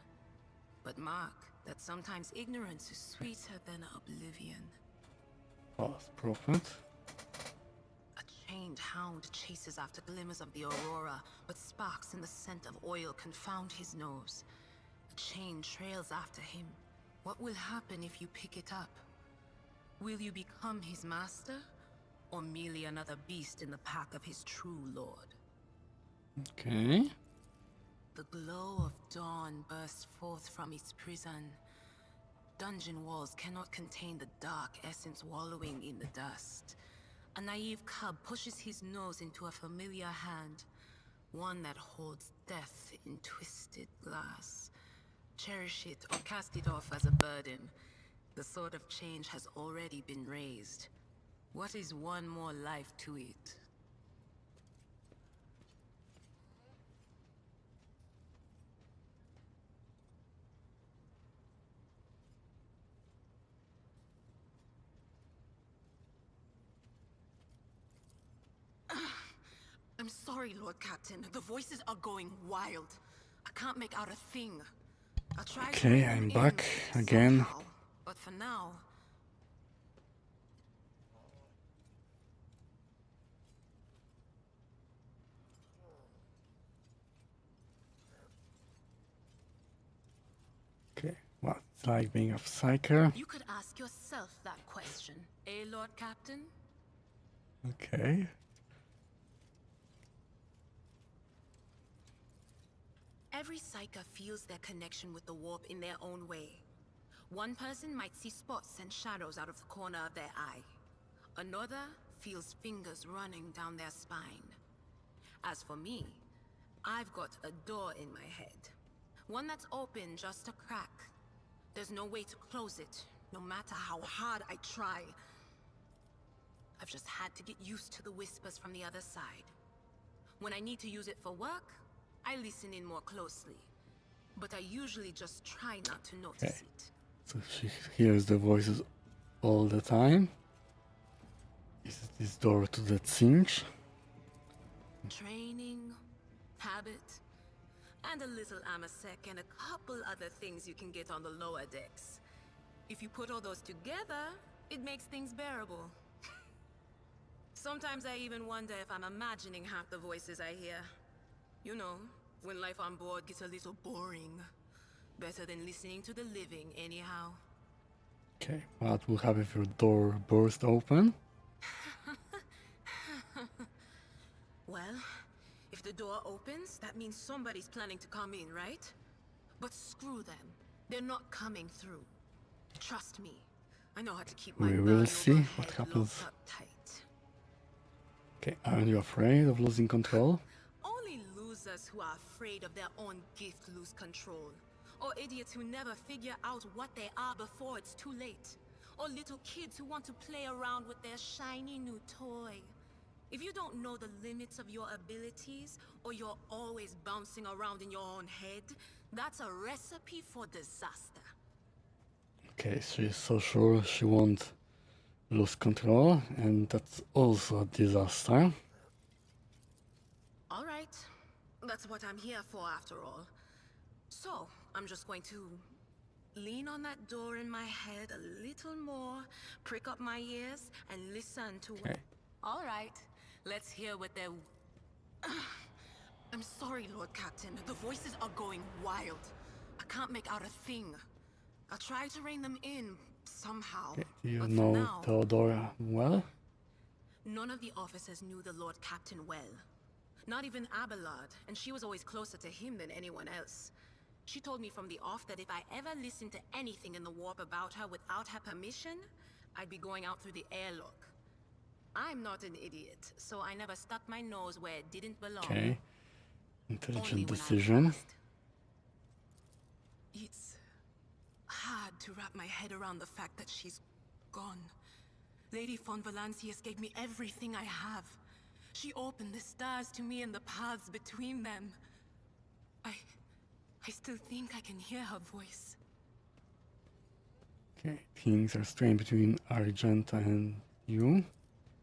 But mark that sometimes ignorance is sweeter than oblivion. False prophet. A chained hound chases after glimmers of the aurora, but sparks in the scent of oil confound his nose. A chain trails after him. What will happen if you pick it up? Will you become his master, or merely another beast in the pack of his true lord? Okay. The glow of dawn bursts forth from its prison. Dungeon walls cannot contain the dark essence wallowing in the dust. A naive cub pushes his nose into a familiar hand, one that holds death in twisted glass. Cherish it or cast it off as a burden. The sword of change has already been raised. What is one more life to it? I'm sorry, Lord Captain. The voices are going wild. I can't make out a thing. I'll try to Okay, rein them I'm in back again. somehow, but for now... Okay, what's it like being a psyker? You could ask yourself that question, eh, Lord Captain? Okay. Every psyker feels their connection with the warp in their own way. One person might see spots and shadows out of the corner of their eye. Another feels fingers running down their spine. As for me, I've got a door in my head. One that's open just a crack. There's no way to close it, no matter how hard I try. I've just had to get used to the whispers from the other side. When I need to use it for work, I listen in more closely. But I usually just try not to notice it. So she hears the voices all the time. Is it this door to that cinch? Training, habit, and a little amasec and a couple other things you can get on the lower decks. If you put all those together, it makes things bearable. Sometimes I even wonder if I'm imagining half the voices I hear. You know, when life on board gets a little boring. Better than listening to the living, anyhow. Okay, what will happen if your door bursts open? Well, if the door opens, that means somebody's planning to come in, right? But screw them. They're not coming through. Trust me. I know how to keep my We will bird see overhead what happens. locked up tight. Okay, aren't you afraid of losing control? Only losers who are afraid of their own gift lose control. Or idiots who never figure out what they are before it's too late. Or little kids who want to play around with their shiny new toy. If you don't know the limits of your abilities, or you're always bouncing around in your own head, that's a recipe for disaster. Okay, she's so sure she won't lose control, and that's also a disaster. All right. That's what I'm here for after all. So, I'm just going to lean on that door in my head a little more, prick up my ears, and listen to what... Okay. All right. Let's hear what they're... I'm sorry, Lord Captain. The voices are going wild. I can't make out a thing. I'll try to rein them in somehow. Okay, do you but for know now, Theodora well? none of the officers knew the Lord Captain well. Not even Abelard, and she was always closer to him than anyone else. She told me from the off that if I ever listened to anything in the warp about her without her permission, I'd be going out through the airlock. I'm not an idiot, so I never stuck my nose where it didn't belong. Okay. Only Intelligent when I decision. must. It's hard to wrap my head around the fact that she's gone. Lady von Valancius gave me everything I have. She opened the stars to me and the paths between them. I still think I can hear her voice. Okay, things are strange between Argenta and you.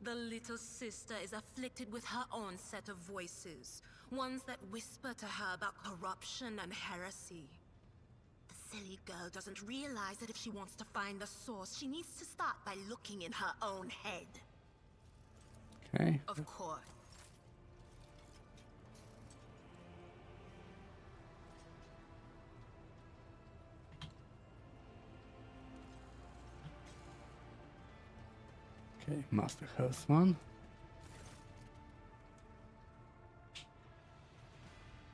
The little sister is afflicted with her own set of voices. Ones that whisper to her about corruption and heresy. The silly girl doesn't realize that if she wants to find the source, she needs to start by looking in her own head. Okay. Of course. Okay, Master Hellsman.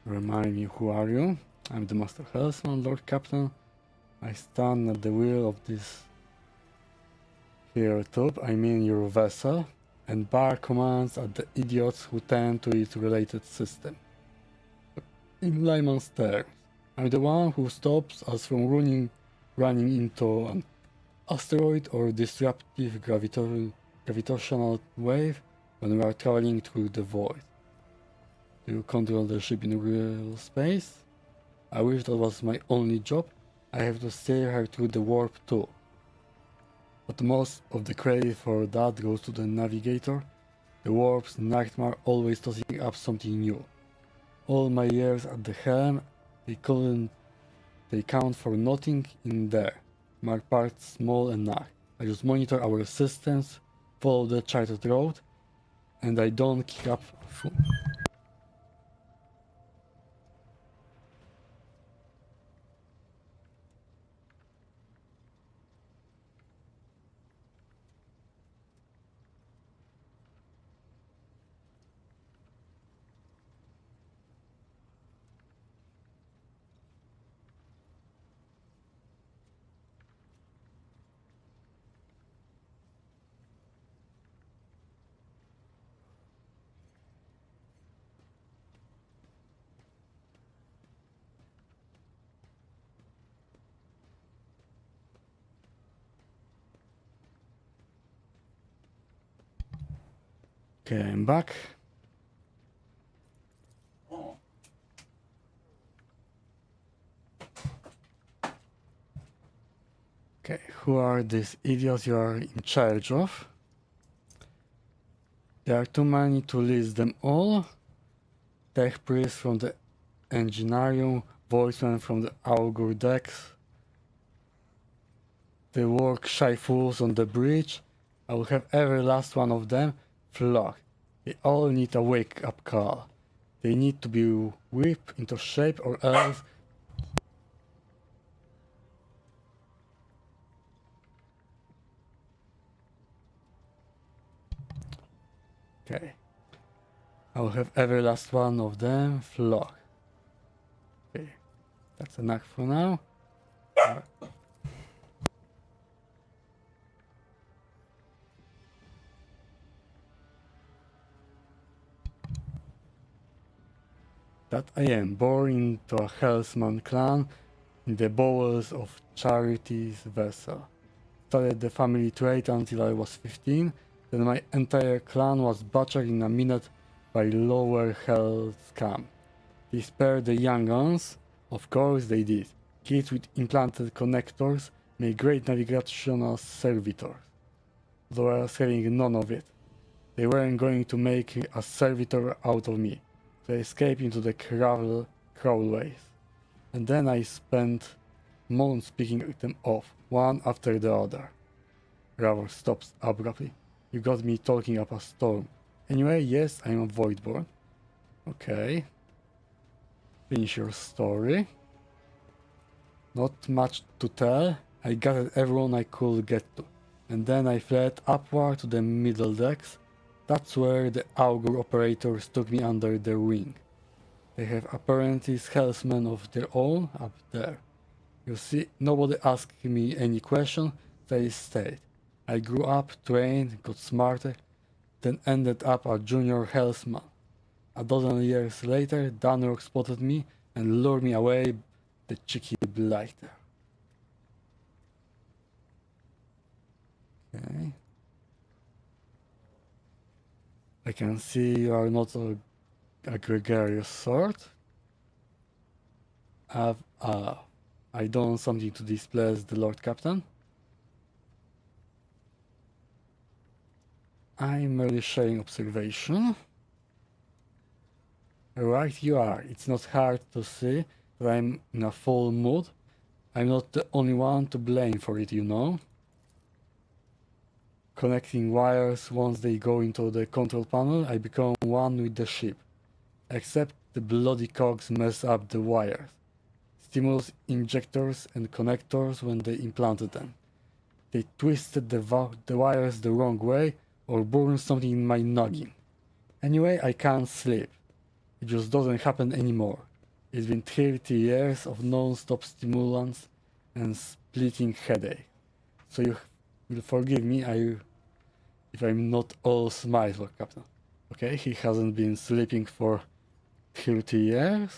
Remind me, who are you? I'm the Master Hellsman, Lord Captain. I stand at the wheel of this here tube, I mean your vessel, and bar commands at the idiots who tend to its related system. In layman's terms, I'm the one who stops us from running into an asteroid or disruptive gravitational wave when we are traveling through the void. Do you control the ship in real space? I wish that was my only job. I have to steer her through the warp too. But most of the credit for that goes to the navigator. The warp's nightmare, always tossing up something new. All my years at the helm, they count for nothing in there. My part's small and nag. I just monitor our systems, follow the charted road, and I don't kick up Okay, I'm back. Okay, who are these idiots you are in charge of? There are too many to list them all. Tech priest from the Engineering, voiceman from the Augur decks, the work shy fools on the bridge. I will have every last one of them flogged. They all need a wake-up call. They need to be whipped into shape or else. Okay. I will have every last one of them flogged. Okay. That's enough for now. That I am born into a Hellsman clan in the bowels of Charity's vessel. Started the family trade until I was 15, then my entire clan was butchered in a minute by lower Hell's camp. They spared the young ones? Of course they did. Kids with implanted connectors made great navigational servitors, though I was having none of it. They weren't going to make a servitor out of me. They escaped into the crawlways. And then I spent months picking them off, one after the other. Ravor stops abruptly. You got me talking up a storm. Anyway, yes, I'm a Voidborn. Okay. Finish your story. Not much to tell. I gathered everyone I could get to. And then I fled upward to the middle decks. That's where the Augur operators took me under their wing. They have apparently hellsmen of their own up there. You see, nobody asked me any question, they stayed. I grew up, trained, got smarter, then ended up a junior hellsman. A dozen years later, Danrock spotted me and lured me away, the cheeky blighter. Okay. I can see you are not a gregarious sort. have I done something to displease the Lord Captain? I'm merely sharing observation. Right you are. It's not hard to see that I'm in a full mood. I'm not the only one to blame for it, you know. Connecting wires, once they go into the control panel, I become one with the ship. Except the bloody cogs mess up the wires. Stimulus injectors and connectors when they implanted them. They twisted the wires the wrong way or burned something in my noggin. Anyway, I can't sleep. It just doesn't happen anymore. It's been 30 years of non-stop stimulants and splitting headache. So you will forgive me if I'm not all smiles, Lord Captain. Okay, he hasn't been sleeping for 30 years.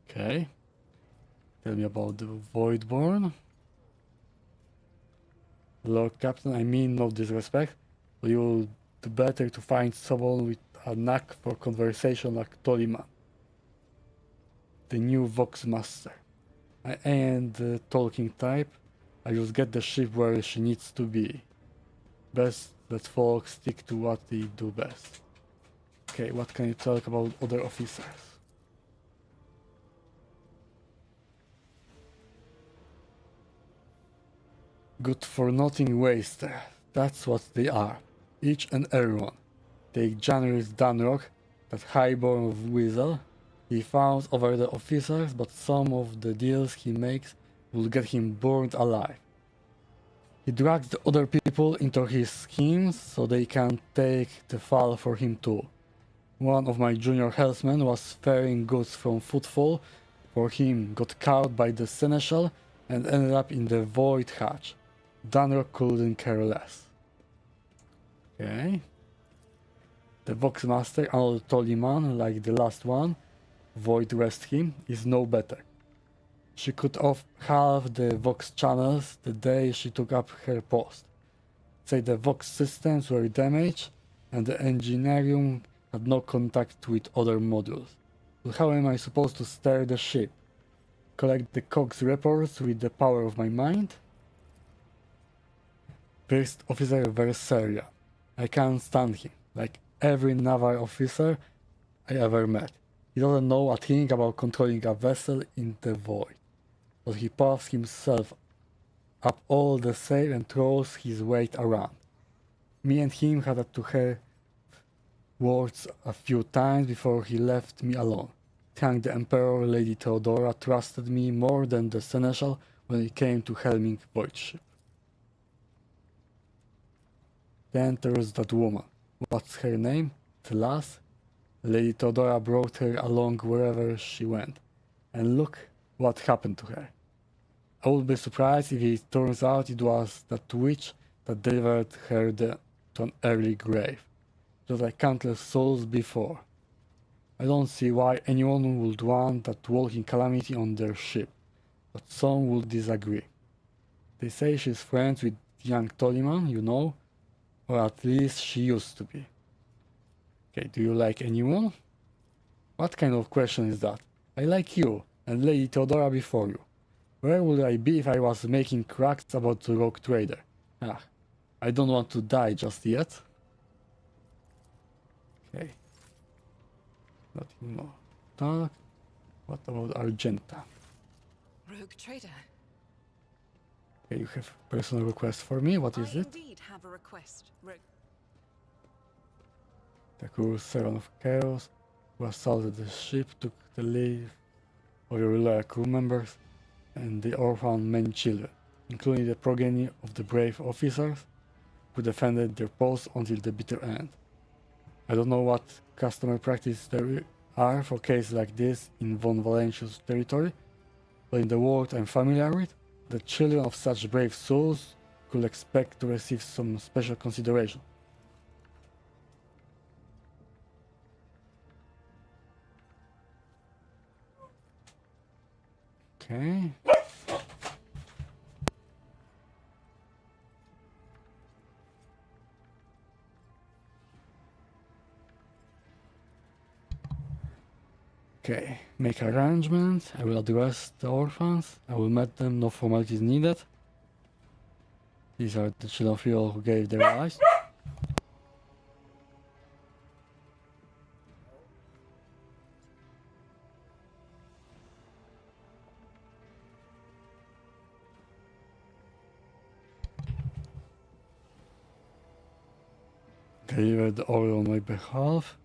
Okay. Tell me about the Voidborn. Lord Captain, I mean no disrespect, but you'll do better to find someone with a knack for conversation like Toliman. The new Vox Master. I ain't the talking type. I just get the ship where she needs to be. Best let folks stick to what they do best. Okay, what can you talk about other officers? Good for nothing waster. That's what they are. Each and everyone. Take January's Danrock, that highborn weasel. He fawns over the officers, but some of the deals he makes will get him burned alive. He drags the other people into his schemes so they can take the fall for him too. One of my junior helmsmen was ferrying goods from Footfall for him, got caught by the Seneschal and ended up in the Void Hatch. Danrock couldn't care less. Okay. The Voxmaster, another Toliman like the last one, Void Rest him, is no better. She cut off half the Vox channels the day she took up her post. Say the Vox systems were damaged and the engineering had no contact with other modules. But how am I supposed to steer the ship? Collect the Cogs reports with the power of my mind? First Officer Verseria. I can't stand him, like every naval officer I ever met. He doesn't know a thing about controlling a vessel in the void, but he puffs himself up all the same and throws his weight around. Me and him had to have words a few times before he left me alone. Thank the Emperor, Lady Theodora trusted me more than the Seneschal when it came to helming void ship. Then there's that woman. What's her name? Tlas? Lady Theodora brought her along wherever she went. And look what happened to her. I would be surprised if it turns out it was that witch that delivered her to an early grave, just like countless souls before. I don't see why anyone would want that walking calamity on their ship, but some would disagree. They say she's friends with young Toliman, you know, or at least she used to be. Okay, do you like anyone? What kind of question is that? I like you, and Lady Theodora before you. Where would I be if I was making cracks about the Rogue Trader? Ah, I don't want to die just yet. Okay. Nothing more. Talk. What about Argenta? Rogue Trader. Okay, you have a personal request for me. What is I it? indeed have a request, Rogue. The crew Servant of Chaos, who assaulted the ship, took the leave of your loyal crew members, and they orphaned many children, including the progeny of the brave officers who defended their posts until the bitter end. I don't know what customary practice there are for cases like this in Von Valentius territory, but in the world I'm familiar with, the children of such brave souls could expect to receive some special consideration. Okay. Okay, make arrangements. I will address the orphans. I will meet them, no formalities needed. These are the children of Hero who gave their lives. Deliver the oil on my behalf.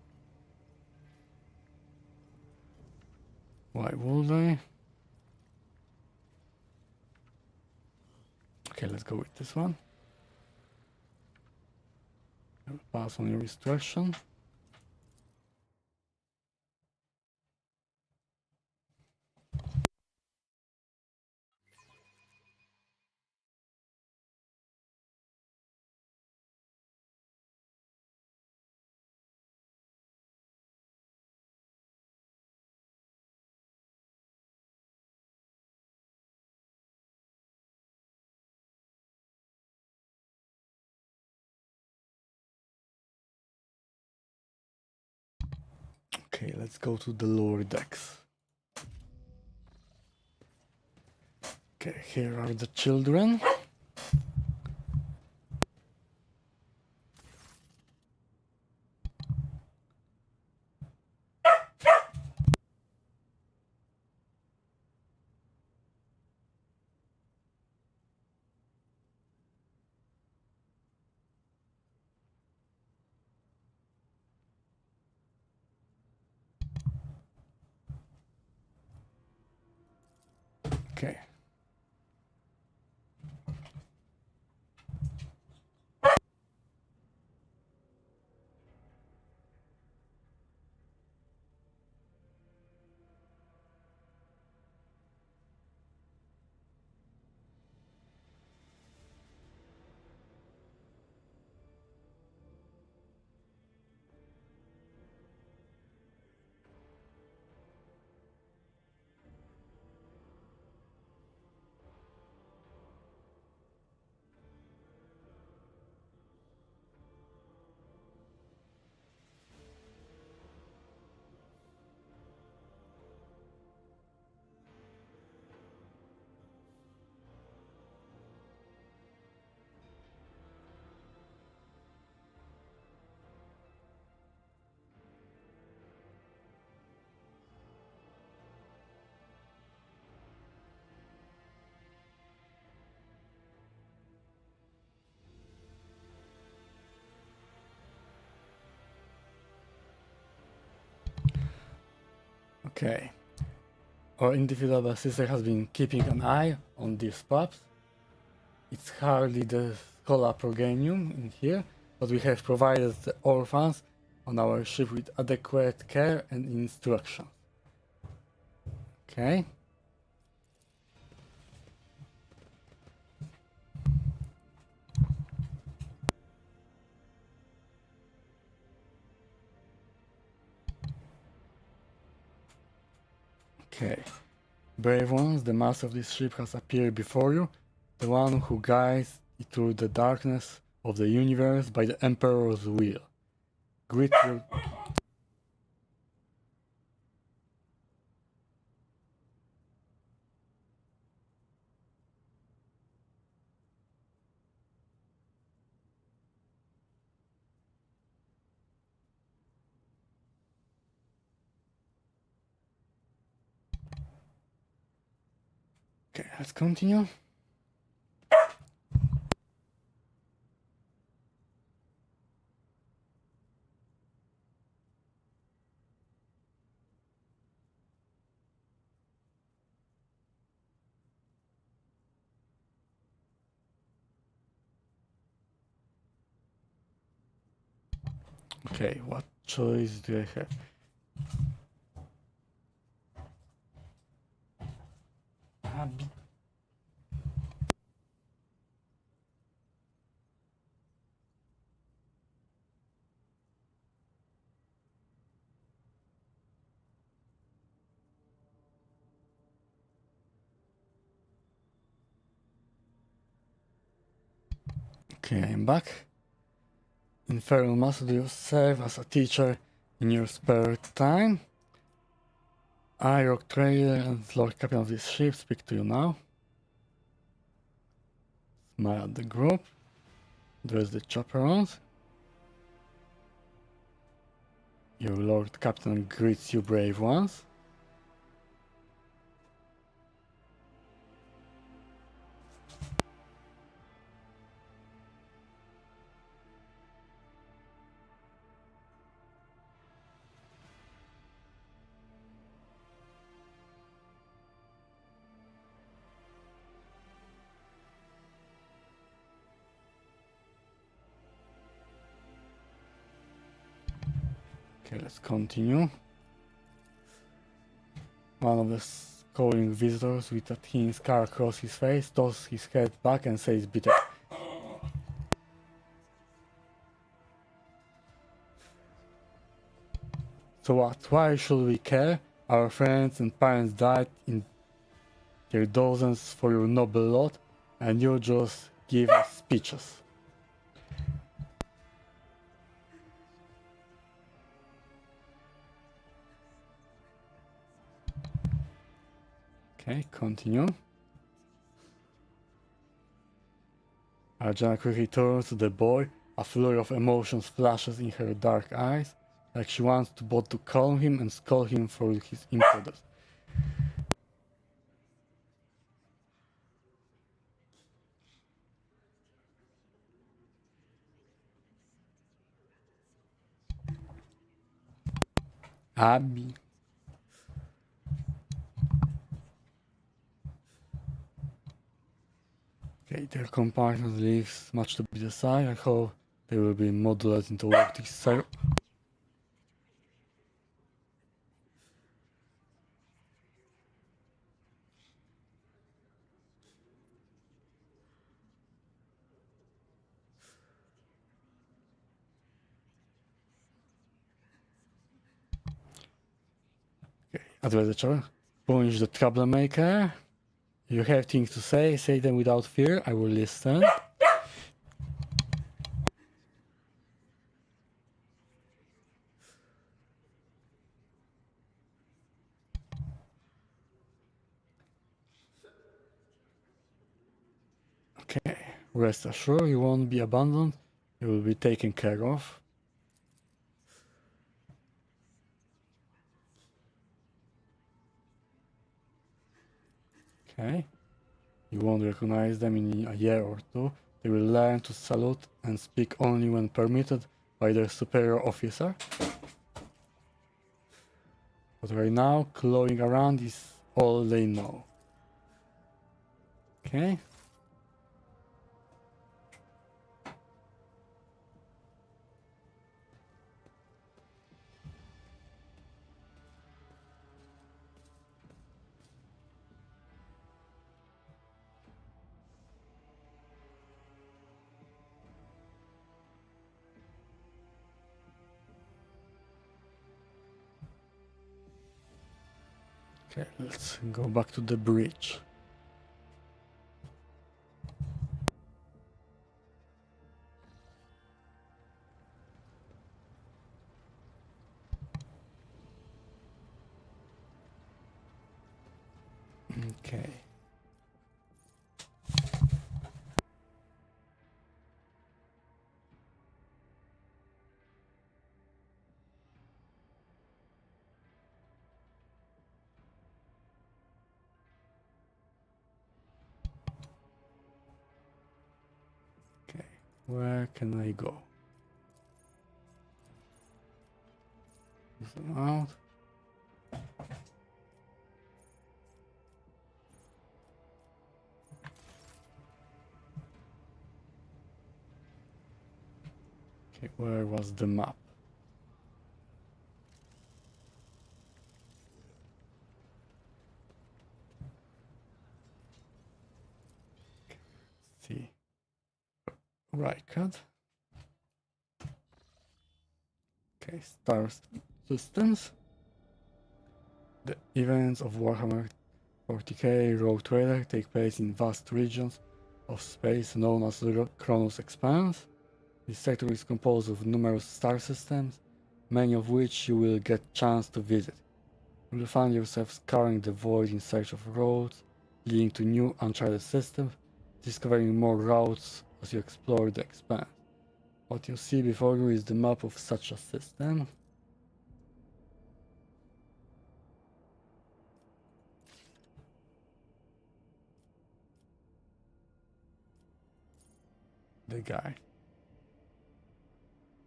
Why would I? Okay, let's go with this one. Pass on your instruction. Okay, let's go to the lower decks. Okay, here are the children. Okay. Okay. Our individual sister has been keeping an eye on these pups. It's hardly the Schola Progenium in here, but we have provided the orphans on our ship with adequate care and instruction. Okay. Okay. Brave ones, the master of this ship has appeared before you, the one who guides you through the darkness of the universe by the Emperor's will. Greet your... Okay, let's continue. Okay, what choice do I have? Okay, I'm back. Infernal Master, do you serve as a teacher in your spare time? I, Rogue Trader, and Lord Captain of this ship speak to you now. Smile at the group. Address the chaperones. Your Lord Captain greets you, brave ones. Okay, let's continue. One of the scowling visitors with a thin scar across his face tosses his head back and says bitter. So what? Why should we care? Our friends and parents died in their dozens for your noble lot, and you just give us speeches. Okay, continue. Arjana quickly turns to the boy. A flurry of emotions flashes in her dark eyes, like she wants to both to calm him and scold him for his imprudence. Abby. Okay, their compartment leaves much to be desired. I hope they will be modulated into what this cycle. Okay, advisor, punish the troublemaker. You have things to say them without fear. I will listen. Okay, rest assured you won't be abandoned. You will be taken care of. Okay, you won't recognize them in a year or two. They will learn to salute and speak only when permitted by their superior officer. But right now, clawing around is all they know. Okay. Okay, let's go back to the bridge. Okay. Okay, where can I go? Zoom out. Okay, where was the map? Okay, let's see. Right cut. Okay, star systems. The events of Warhammer 40k Rogue Trader take place in vast regions of space known as the Koronus Expanse. This sector is composed of numerous star systems, many of which you will get chance to visit. You will find yourself scouring the void in search of roads leading to new uncharted systems, discovering more routes as you explore the Expanse. What you see before you is the map of such a system. The guy.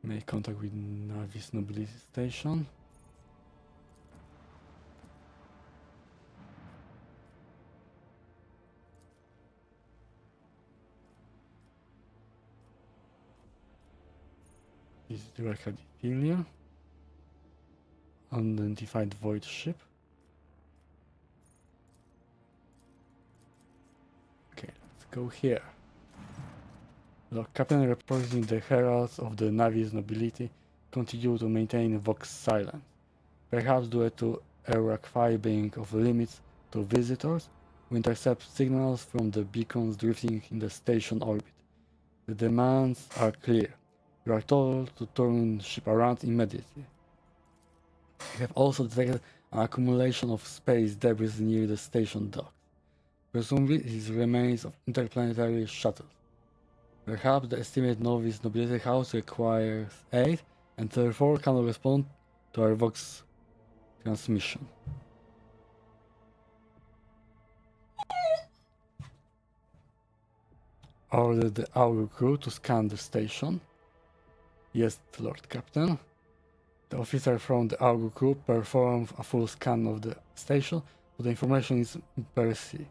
Make contact with Navis Nobility Station. This is the Arcadia. Unidentified void ship. Okay, let's go here. The captain representing the heralds of the Navis nobility continue to maintain Vox silence, perhaps due to Erracfi being off limits to visitors who intercept signals from the beacons drifting in the station orbit. The demands are clear. You are told to turn ship around immediately. You have also detected an accumulation of space debris near the station docks. Presumably it is remains of interplanetary shuttles. Perhaps the estimated Novice Nobility House requires aid and therefore cannot respond to our Vox transmission. Order the Augur crew to scan the station. Yes, Lord Captain. The officer from the Augur crew performed a full scan of the station, but the information is per se.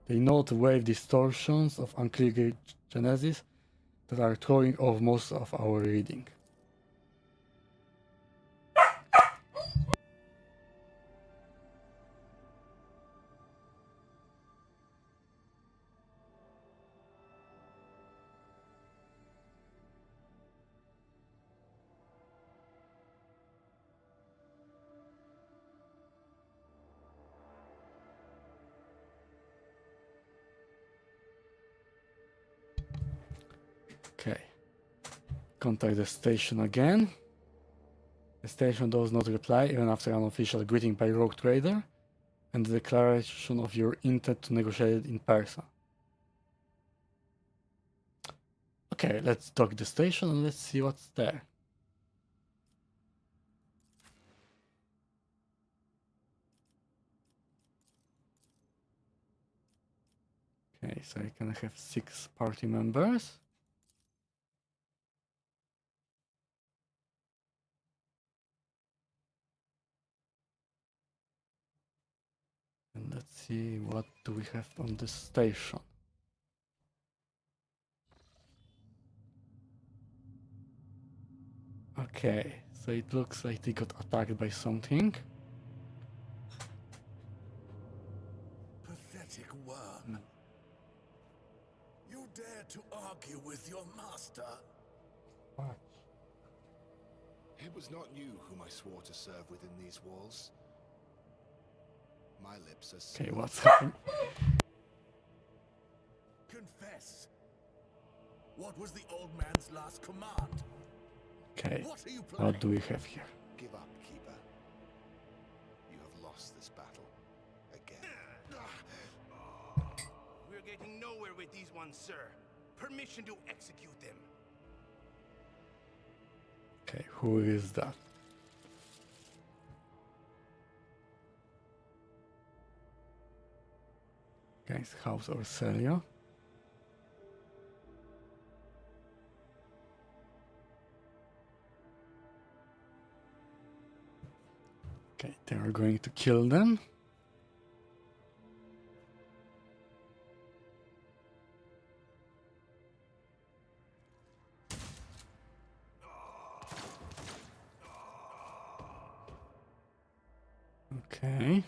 They note wave distortions of unclear gauge genesis that are throwing off most of our reading. Okay. Contact the station again. The station does not reply even after an official greeting by Rogue Trader and the declaration of your intent to negotiate in person. Okay, let's dock the station and let's see what's there. Okay, so I can have 6 party members. And let's see what do we have on this station. Okay, so it looks like they got attacked by something. Pathetic worm. You dare to argue with your master? What? It was not you whom I swore to serve within these walls. My lips are Okay, sealed. what's happening? Confess. What was the old man's last command? Okay, What are you planning? what do we have here? Give up, Keeper. You have lost this battle. Again. We're getting nowhere with these ones, sir. Permission to execute them. Okay, who is that? Guys, House Orselia. Okay, they are going to kill them. Okay.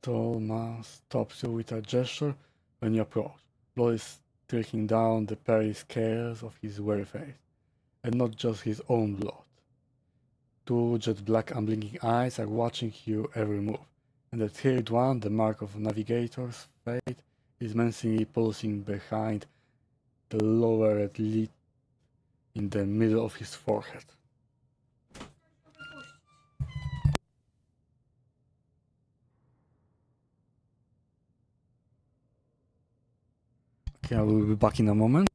Tolma stops you with a gesture when you approach. Blood is trickling down the pearly scales of his weary face, and not just his own blood. 2 jet black unblinking eyes are watching your every move, and the third one, the mark of navigator's fate, is menacingly pulsing behind the lowered lid in the middle of his forehead. Okay, I will be back in a moment.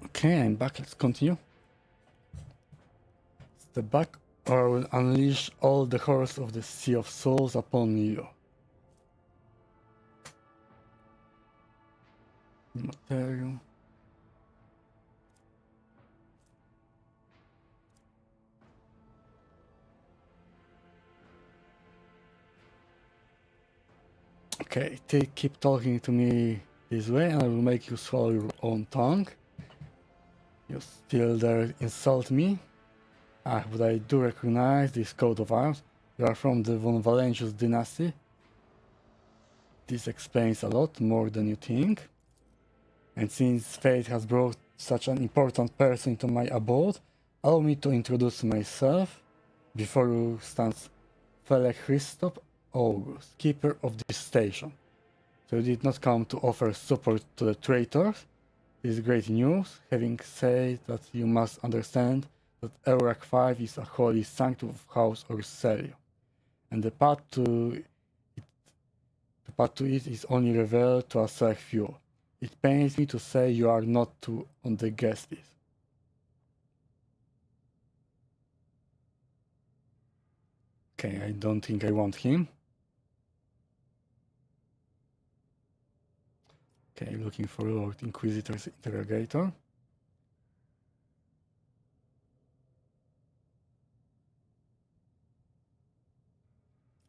Okay, I'm back. Let's continue. Step back or I will unleash all the horrors of the Sea of Souls upon you. Material. Okay, keep talking to me this way and I will make you swallow your own tongue. You still dare insult me? Ah, but I do recognize this coat of arms. You are from the von Valentius dynasty. This explains a lot more than you think. And since fate has brought such an important person into my abode, allow me to introduce myself. Before you stands Felek Christoph August, keeper of this station. So you did not come to offer support to the traitors. This is great news, having said that you must understand that Eurak 5 is a holy sanctum of House Orselio, and the path to it is only revealed to a select few. It pains me to say you are not on the guest list. Okay, I don't think I want him. Okay, looking for Lord Inquisitor's interrogator.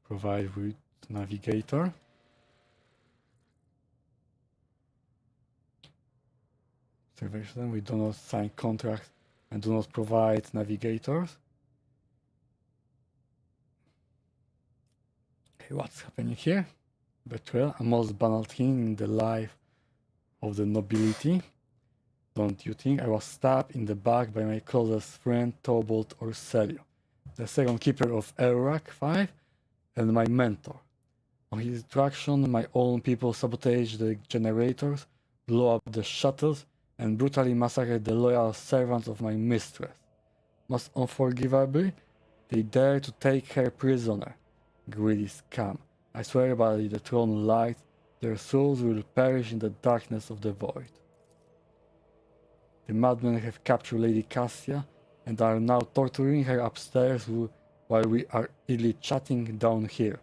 Provide with navigator. Observation, we do not sign contracts and do not provide navigators. Okay, what's happening here? Betrayal, a most banal thing in the life of the nobility. Don't you think? I was stabbed in the back by my closest friend Tobalt Orselio, the second keeper of Eurak 5 and my mentor. On his instruction, my own people sabotaged the generators, blew up the shuttles, and brutally massacred the loyal servants of my mistress. Most unforgivably, they dared to take her prisoner. Greedy scum. I swear by the throne light, their souls will perish in the darkness of the void. The madmen have captured Lady Cassia and are now torturing her upstairs while we are idly chatting down here.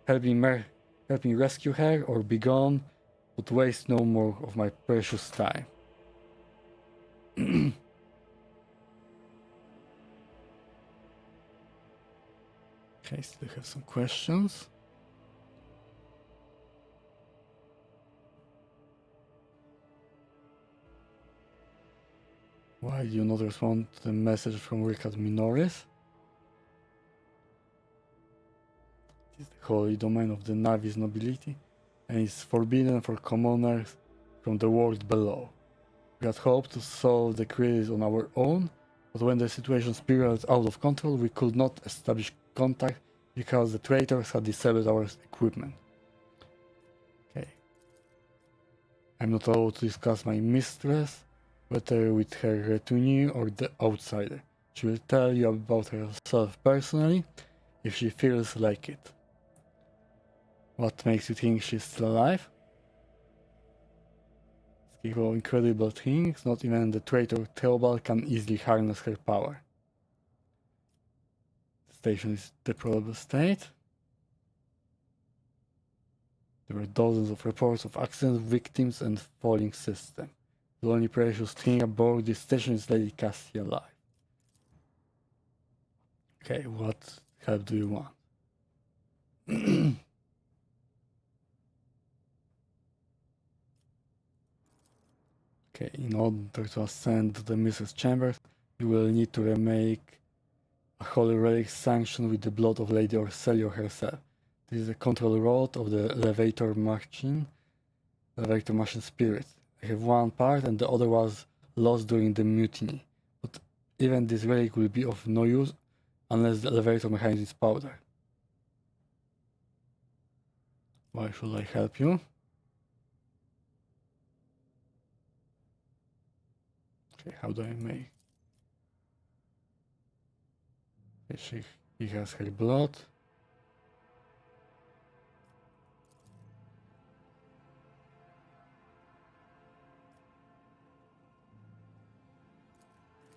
Help me rescue her or be gone, but waste no more of my precious time. Okay, still have some questions. Why do you not respond to the message from Richard Minoris? It is the holy domain of the Navis nobility and is forbidden for commoners from the world below. We had hoped to solve the crisis on our own, but when the situation spiraled out of control, we could not establish contact because the traitors had disabled our equipment. Okay. I'm not allowed to discuss my mistress, whether with her retinue or the outsider. She will tell you about herself personally, if she feels like it. What makes you think she's still alive? capable of incredible things. Not even the traitor Theobald can easily harness her power. The station is deplorable state. There were dozens of reports of accidents, victims, and falling system. The only precious thing aboard this station is Lady Cassie alive. Okay, what help do you want? Okay, in order to ascend to the Mistress Chambers, you will need to remake a holy relic sanctioned with the blood of Lady Orselio herself. This is a control rod of the elevator machine spirit. I have one part and the other was lost during the mutiny. But even this relic will be of no use unless the elevator mechanism is powdered. Why should I help you? Okay, how do I make? Okay, he has her blood.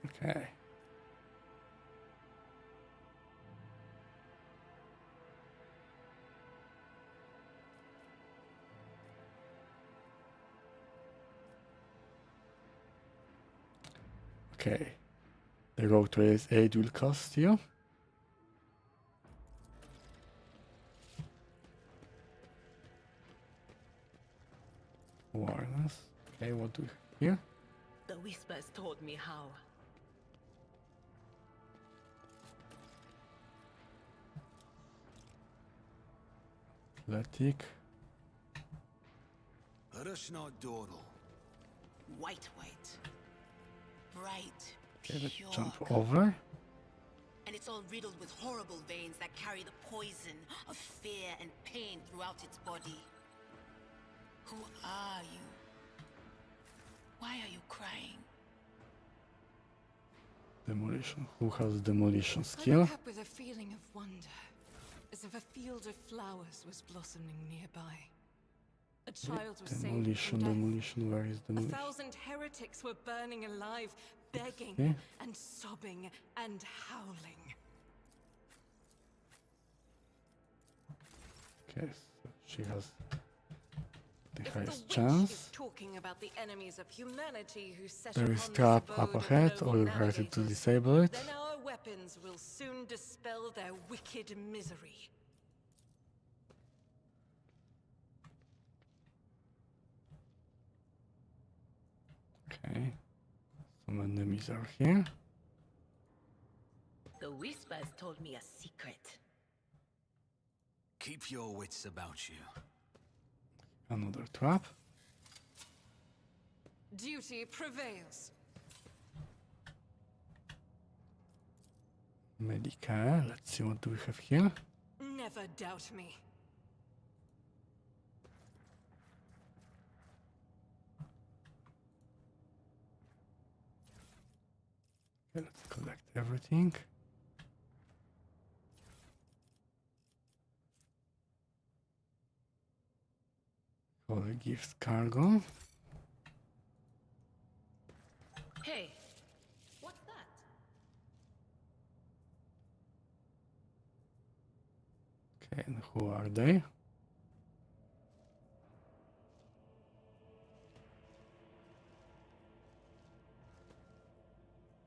Okay. Okay. The Rogue Trader's aid will cost you. Awareness. Okay, what do we have here? The whispers told me how. Athletic. White. Bright, Okay, let's pure. jump over. And it's all riddled with horrible veins that carry the poison of fear and pain throughout its body. Who are you? Why are you crying? Demolition. Who has demolition I skill? woke up with a feeling of wonder, as if a field of flowers was blossoming nearby. A child was saved Demolition, from death. demolition. Where is demolition? 1,000 heretics were burning alive, begging Okay. and sobbing and howling. Okay, so she has the If highest the witch chance. is talking about the enemies of humanity who set There is upon trap this up abode of ahead, noble or you have to navigators, disable it. then our weapons will soon dispel their wicked misery. Okay, some enemies are here. The whispers told me a secret. Keep your wits about you. Another trap. Duty prevails. Medica. Let's see what do we have here. Never doubt me. Okay, let's collect everything. Holy gifts cargo. Hey, what's that? Okay, and who are they?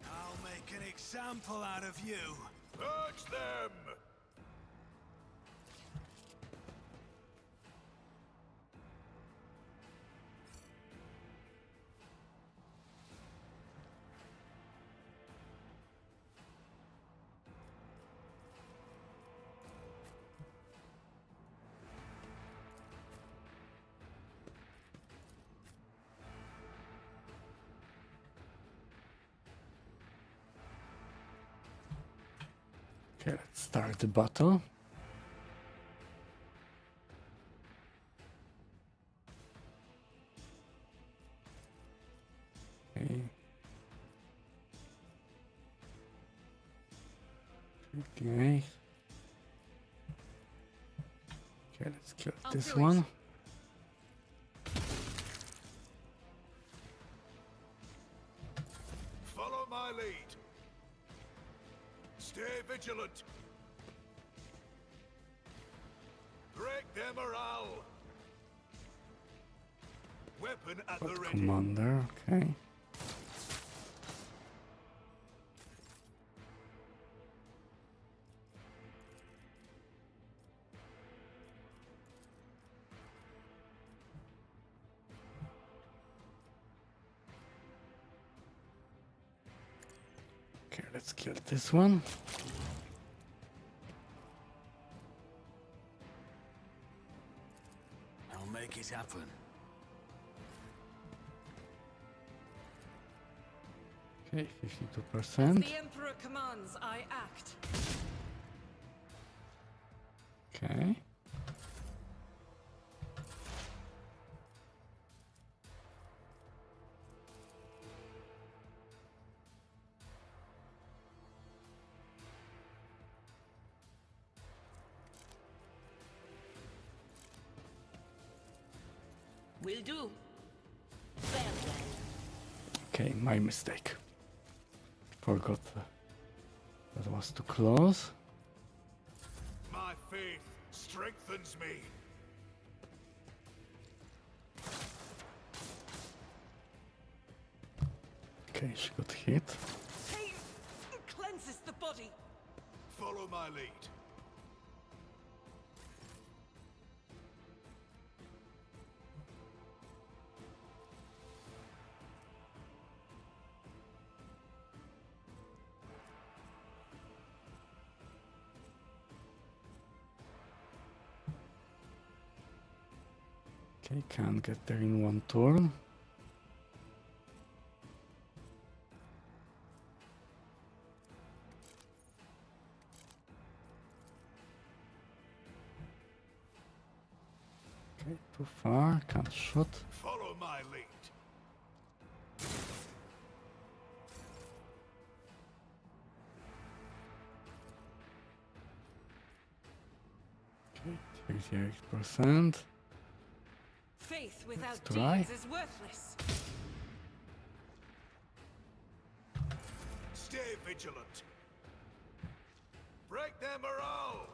I'll make an example out of you. Purge them! Okay, let's start the battle. Okay. Okay. Okay, let's kill I'll this do it. one. vigilant! Break their morale! Weapon at the Got ready. commander, okay. Okay, let's kill this one. I'll make it happen. Okay, As 52%. the Emperor commands, I act. Okay. Will do. Well then. Okay, my mistake. Forgot that was too close. My faith strengthens me. Okay, she got hit. Pain cleanses the body. Follow my lead. Okay, can't get there in one turn. Okay, too far, can't shoot. Follow my lead. Okay, 38%. Faith without try. deeds is worthless. Stay vigilant. Break their morale.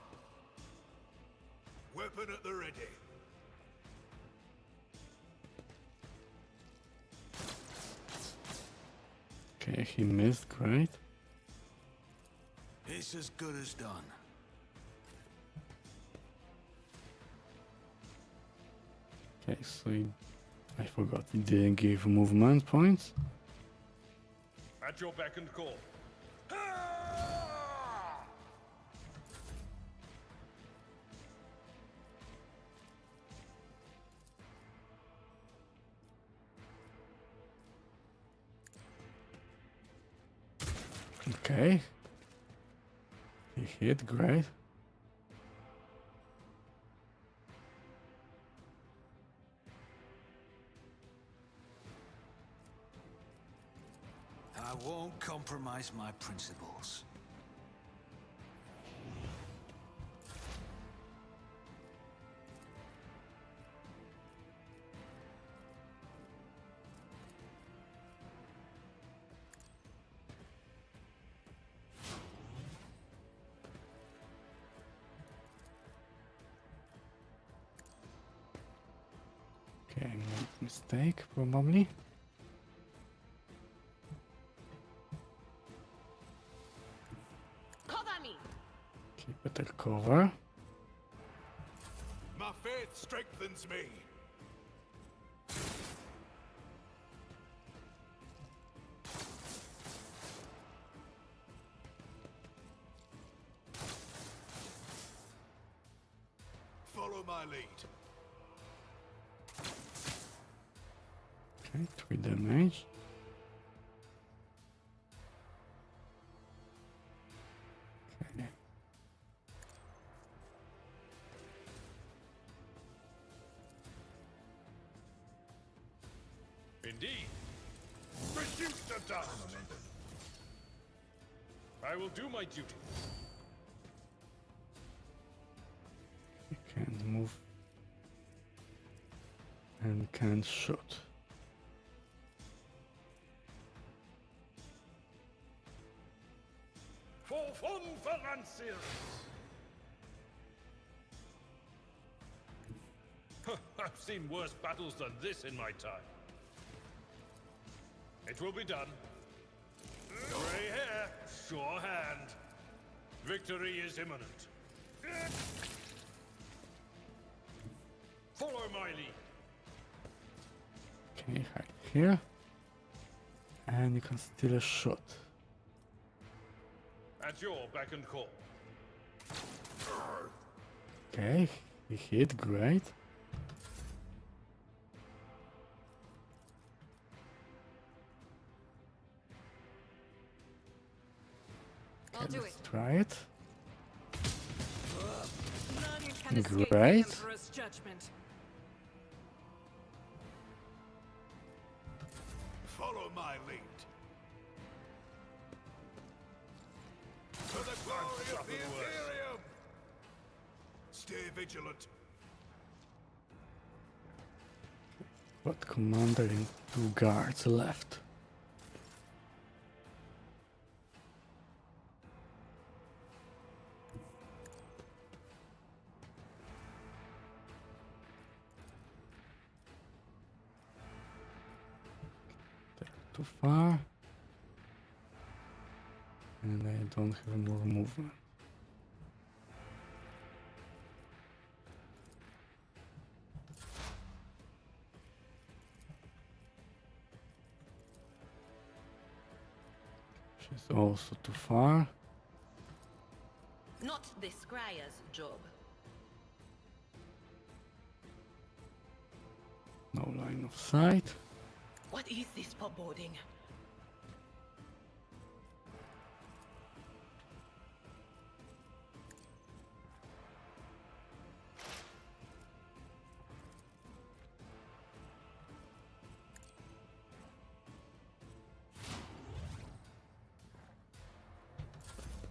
Weapon at the ready. Okay, he missed, great. It's as good as done. Okay, so I forgot he didn't give movement points. At your beck and call. Okay. He hit, great. I won't compromise my principles. Okay, I made mistake, probably. Cover me. Okay, better cover. My faith strengthens me. Follow my lead. Okay, 3 damage. Okay. Indeed. Reduce the dust. I will do my duty. He can't move. And can't shoot. Forth fun for Lanciers! I've seen worse battles than this in my time. It will be done. Grey hair, sure hand. Victory is imminent. Follow my lead. Okay, hide here. And you can steal a shot. At your beck and call. Okay, he hit, great. I'll do it. Let's try it. None can escape Great. the Emperor's judgment. Follow my lead. For the glory of the Imperium! Stay vigilant. What commander and 2 guards left? They're too far. And I don't have more movement. She's also too far. Not the scryer's job. No line of sight. What is this foreboding?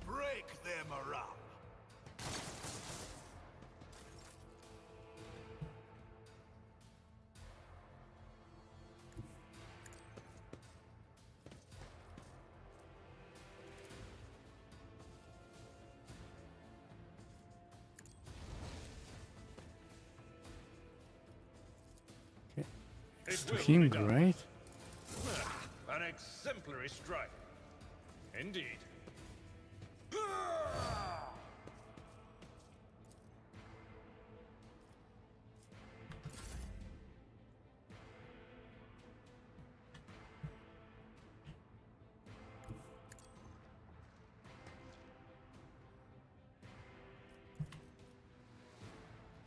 Break their morale. It To will him, be done. great. An exemplary strike. Indeed.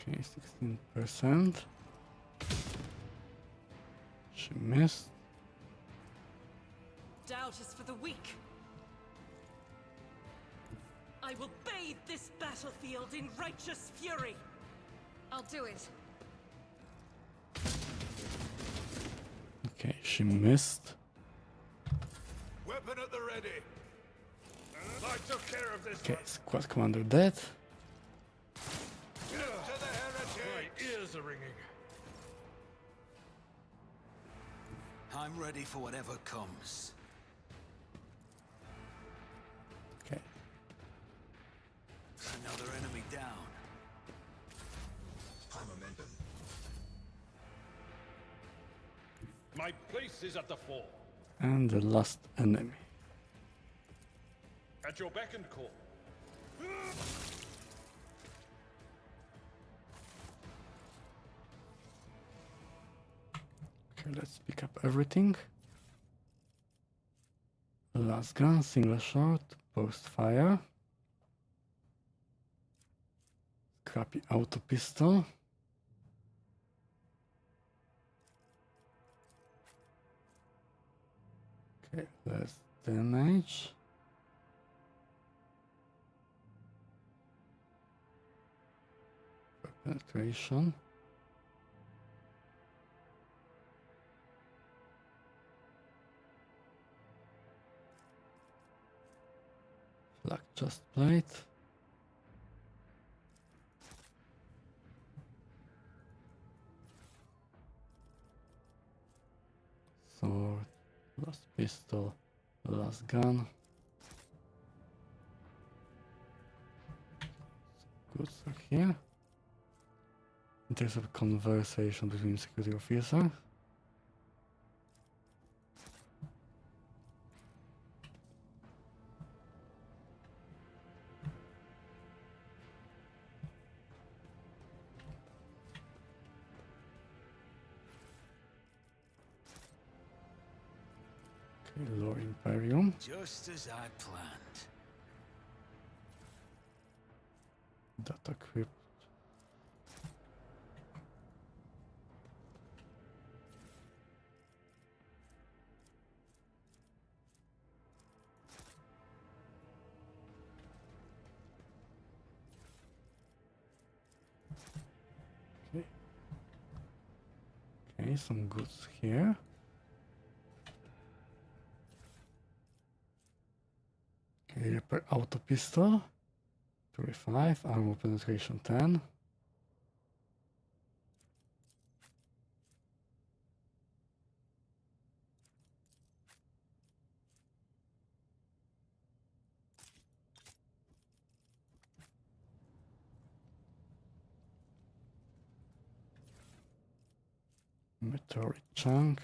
Okay, 16%. She missed. Doubt is for the weak. I will bathe this battlefield in righteous fury. I'll do it. Okay, she missed. Weapon at the ready. I took care of this Okay, one. squad commander dead. To the My heretic. ears are ringing. I'm ready for whatever comes. Okay, Another enemy down. Momentum. My place is at the fore. and the last enemy. At your beck and call. Okay, let's pick up everything. Last gun, single shot, post fire. Scrappy auto pistol. Okay, less damage. Penetration. Flak chest plate. Sword, last pistol, last gun. goods are here. There's a conversation between security officer. Okay, Lord Imperium. Just as I planned. Data crypt. Okay. Okay, some goods here. Okay, repair auto pistol. 35, armor penetration 10. Meteoric chunk.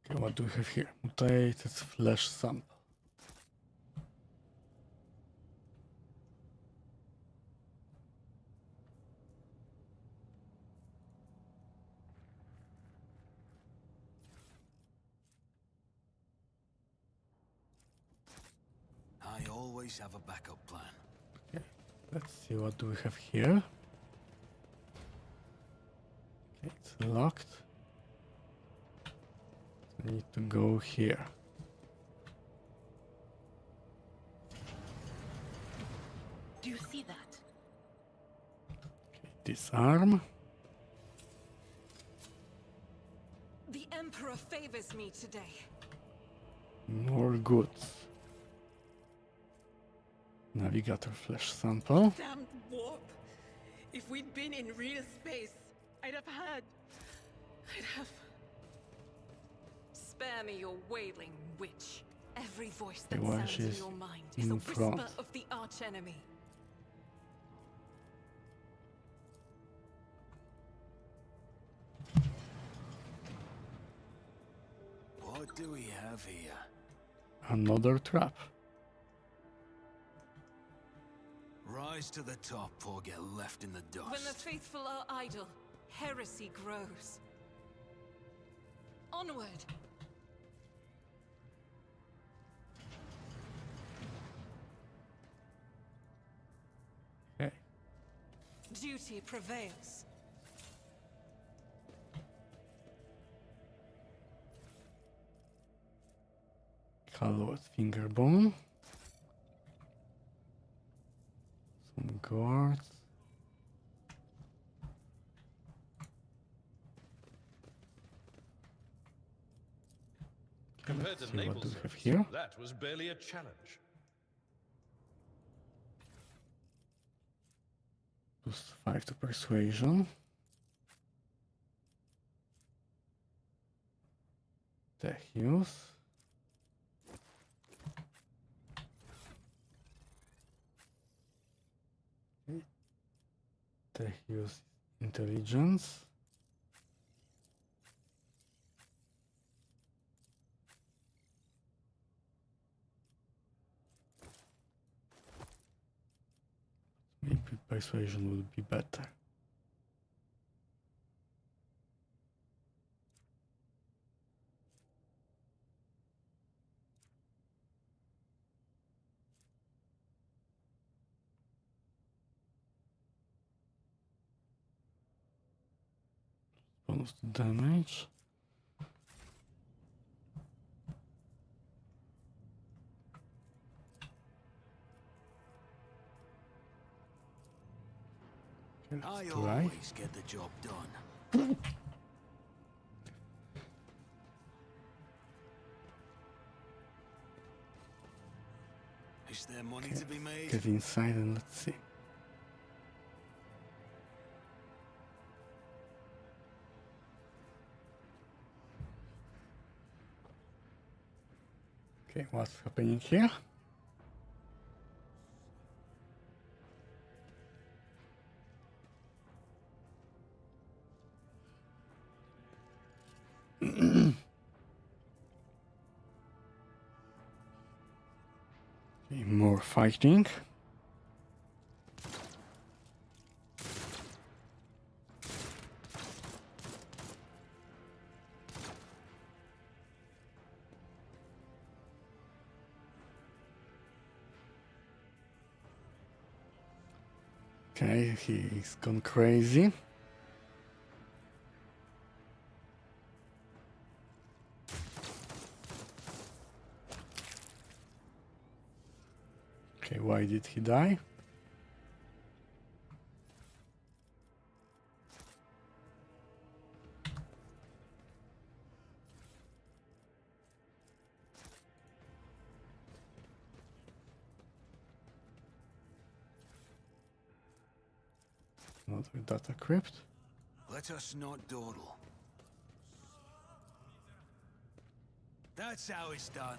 Okay, what do we have here? Mutated flesh sample. I always have a backup plan. Okay, let's see what do we have here. Okay, it's locked. I need to go here. Do you see that? Okay, disarm. The Emperor favors me today. More goods. Navigator flesh sample. Damned warp. If we'd been in real space, I'd have had. I'd have. Spare me your wailing, witch. Every voice that Okay, why sounds in she's your mind is a in whisper front? of the archenemy. What do we have here? Another trap. Rise to the top or get left in the dust. When the faithful are idle, heresy grows. Onward! Okay. Duty prevails. Colored finger bone. Some guards. Okay, Compared let's to see what naval do we have service, here. that was barely a challenge. Plus 5 to persuasion. Tech use. Okay. Tech use intelligence. Maybe persuasion would be better. Bonus to damage. Okay, I let's try. always get the job done. Is there money to be made? Get inside and let's see. Okay, what's happening here? Okay, more fighting. Okay, he's gone crazy. Okay, why did he die? Another data crypt. Let us not dawdle. That's how it's done.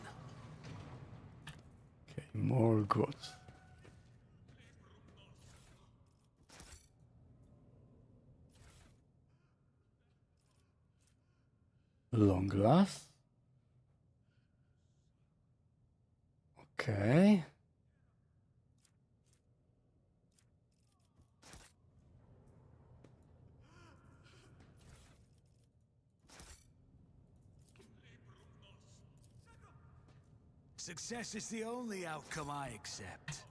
Okay, more goods. Long glass. Okay. Success is the only outcome I accept.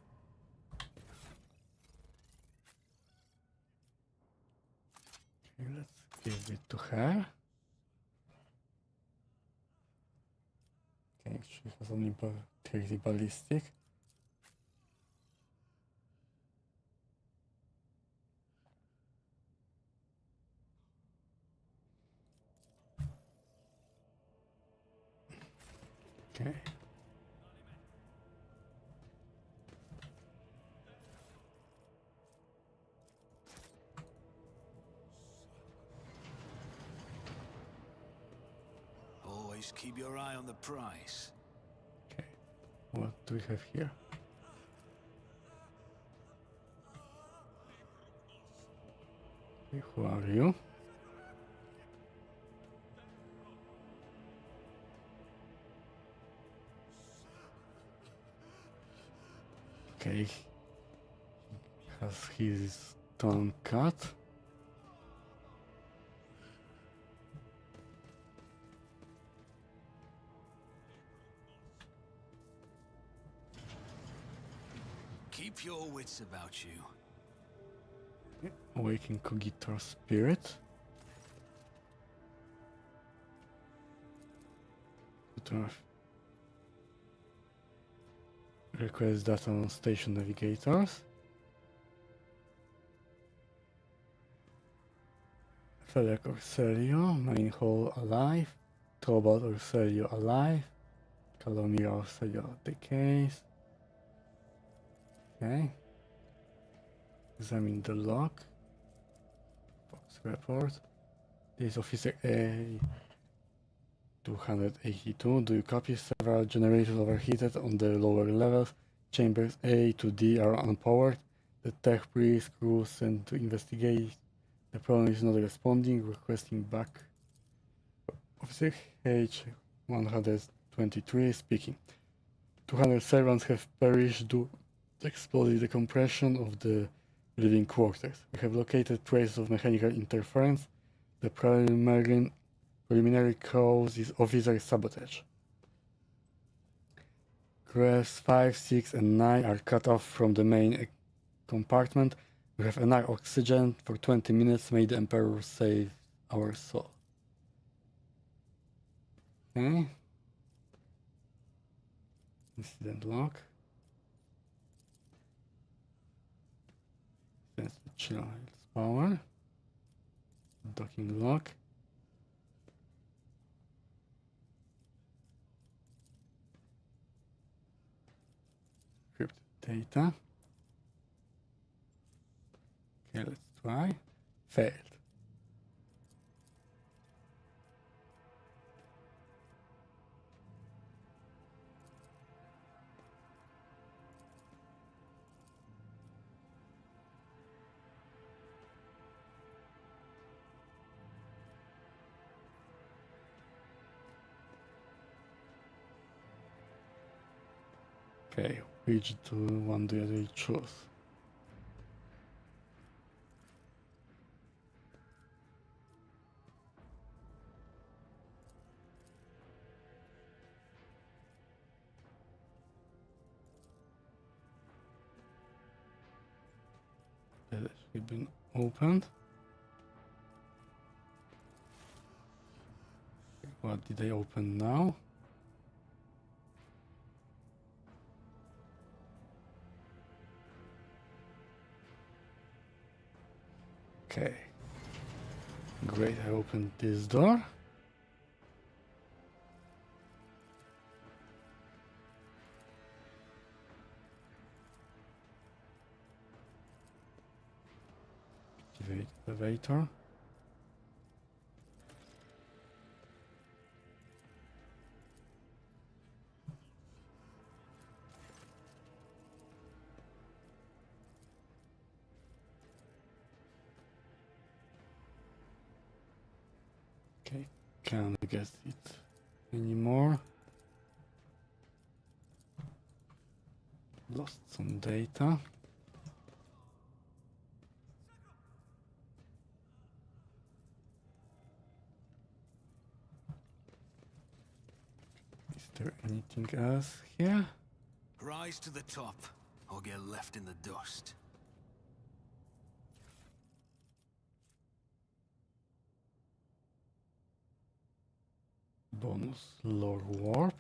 Okay, let's give it to her. Okay, she has only crazy ballistic. Okay. Always keep your eye on the price. Okay. What do we have here? Okay, who are you? Okay. Has his tongue cut. Keep your wits about you. Awaken Cogitor Spirit. Request data on station navigators. Feliak Orselio, Main Hall alive. Tobalt Orselio alive. Calomira Orselio decays. Okay. Examine the log. Box report. This is Officer A 282. Do you copy? Several generators overheated on the lower levels. Chambers A to D are unpowered. The tech priest crew sent to investigate. The problem is not responding. Requesting back. Officer H 123 speaking. 200 servants have perished due to explosive decompression of the living quarters. We have located traces of mechanical interference. The preliminary cause is officer sabotage. Crews 5, 6, and 9 are cut off from the main compartment. We have enough oxygen for 20 minutes. May the Emperor save our soul. Okay. Incident log. Sense the child's power. Docking log. Crypt data. Okay, let's try. Failed. Okay, which one do you choose? That has been opened. What did I open now? Okay. Great, I opened this door. Activate elevator. Okay, can't get it anymore. Lost some data. Is there anything else here? Rise to the top, or get left in the dust. Bonus lore warp.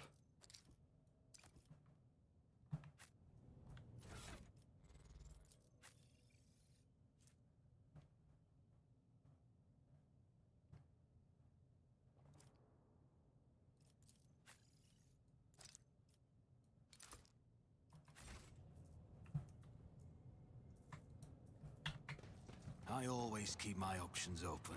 I always keep my options open.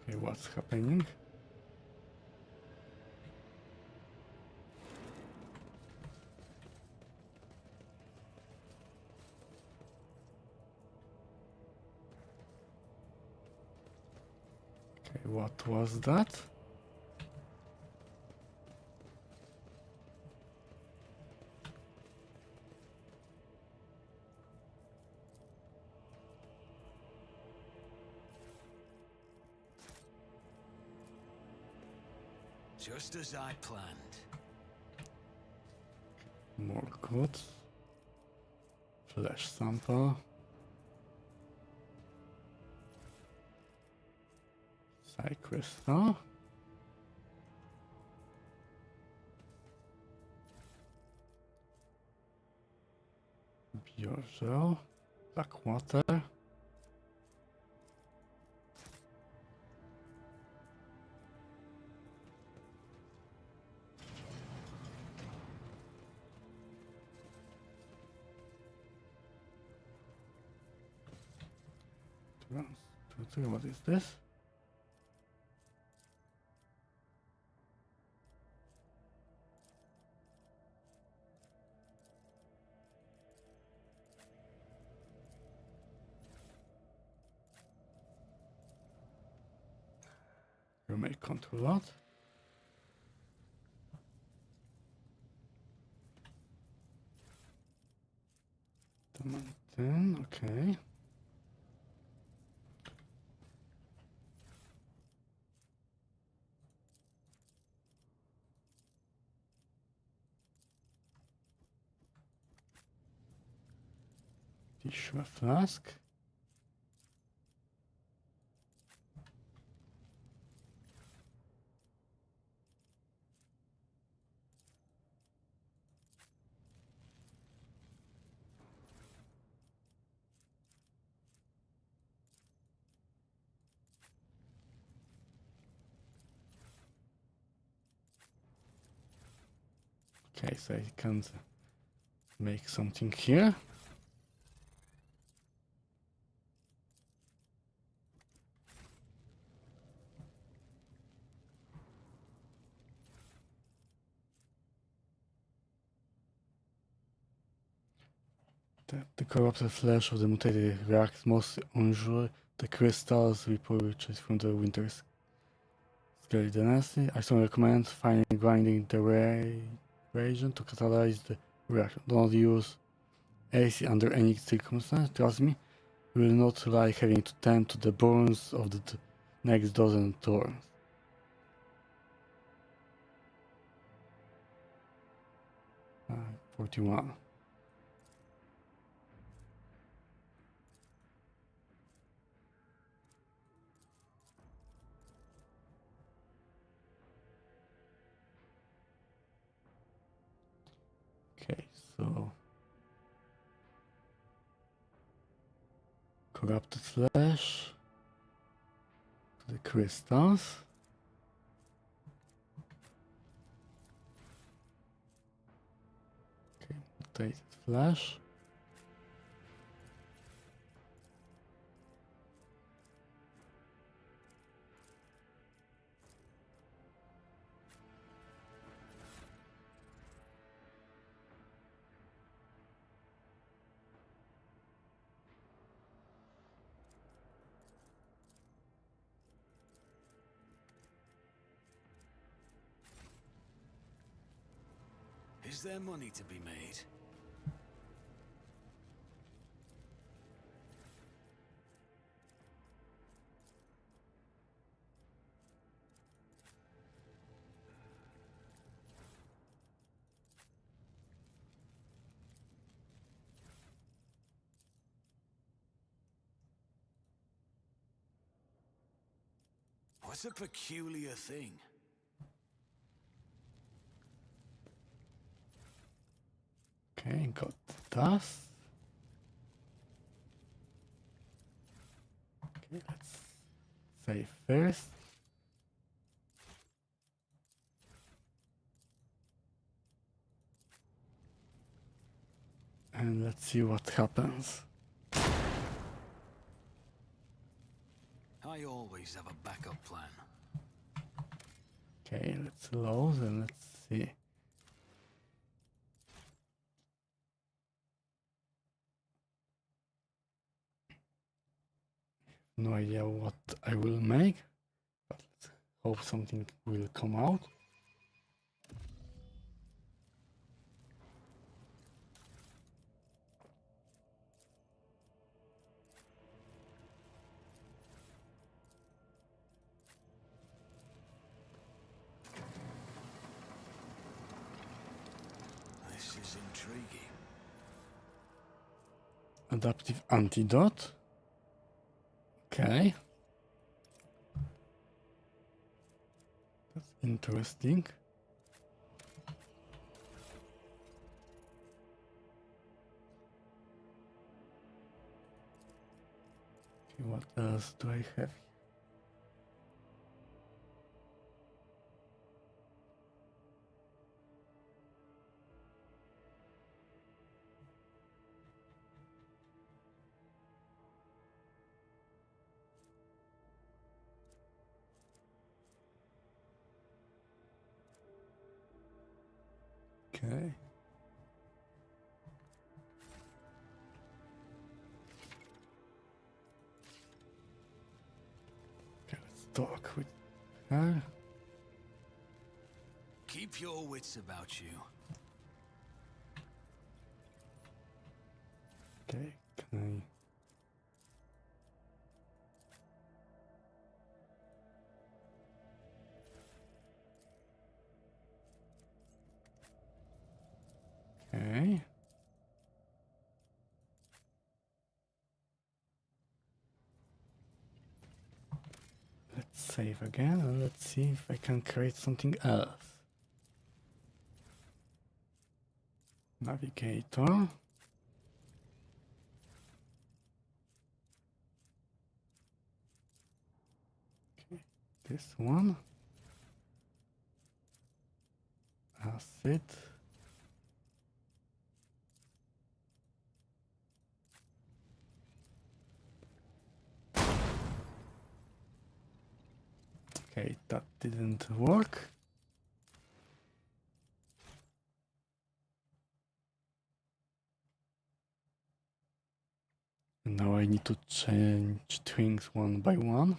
Okay, what's happening? Okay, what was that? Just as I planned. More goods. Flash sample. Psy crystal. Biogel. Black water. What is this? Remote control out. Then, okay. Tissue flask. Okay, so I can make something here. The corrupted flesh of the mutated reacts most unusually. The crystals we purchased from the Winter Scaly Dynasty. I strongly recommend finally grinding the reagent to catalyze the reaction. Don't use AC under any circumstance. Trust me, you will not like having to tend to the burns of the next dozen thorns. Uh, 41. Okay, so corrupted flesh to the crystals. Okay, mutated flesh. Is there money to be made? What's a peculiar thing? Okay, got the dust. Okay, let's save first. And let's see what happens. I always have a backup plan. Okay, let's load and let's see. No idea what I will make, but let's hope something will come out. This is intriguing. Adaptive antidote. Okay. That's interesting. Okay, what else do I have? Okay. Okay, let's talk with her. Keep your wits about you. Okay, can I? Okay. Let's save again and let's see if I can create something else. Navigator. Okay, this one. Acid. Okay, that didn't work. And now I need to change things one by one.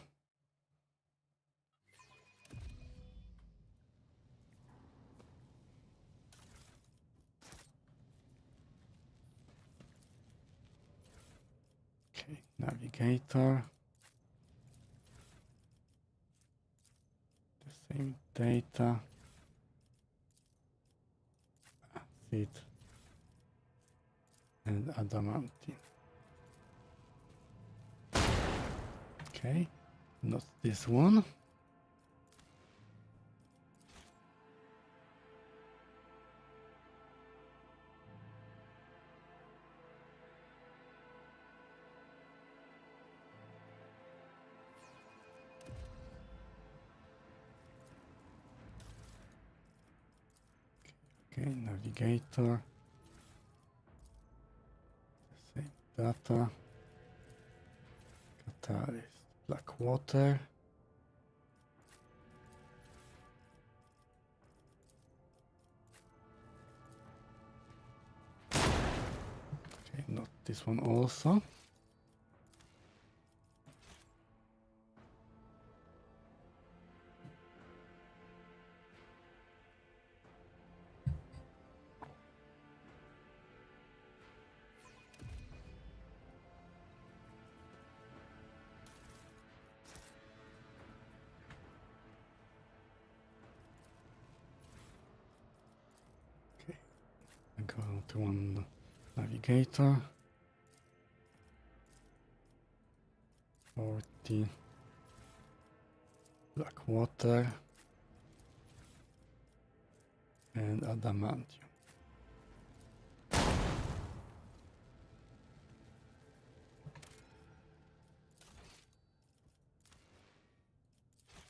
Okay, navigator. The same data. Acid. And adamantine. Okay, not this one. Okay, navigator. The same data. Catalyst. Black water. Okay, not this one also. I go to one navigator. 40. Black water. And adamantium.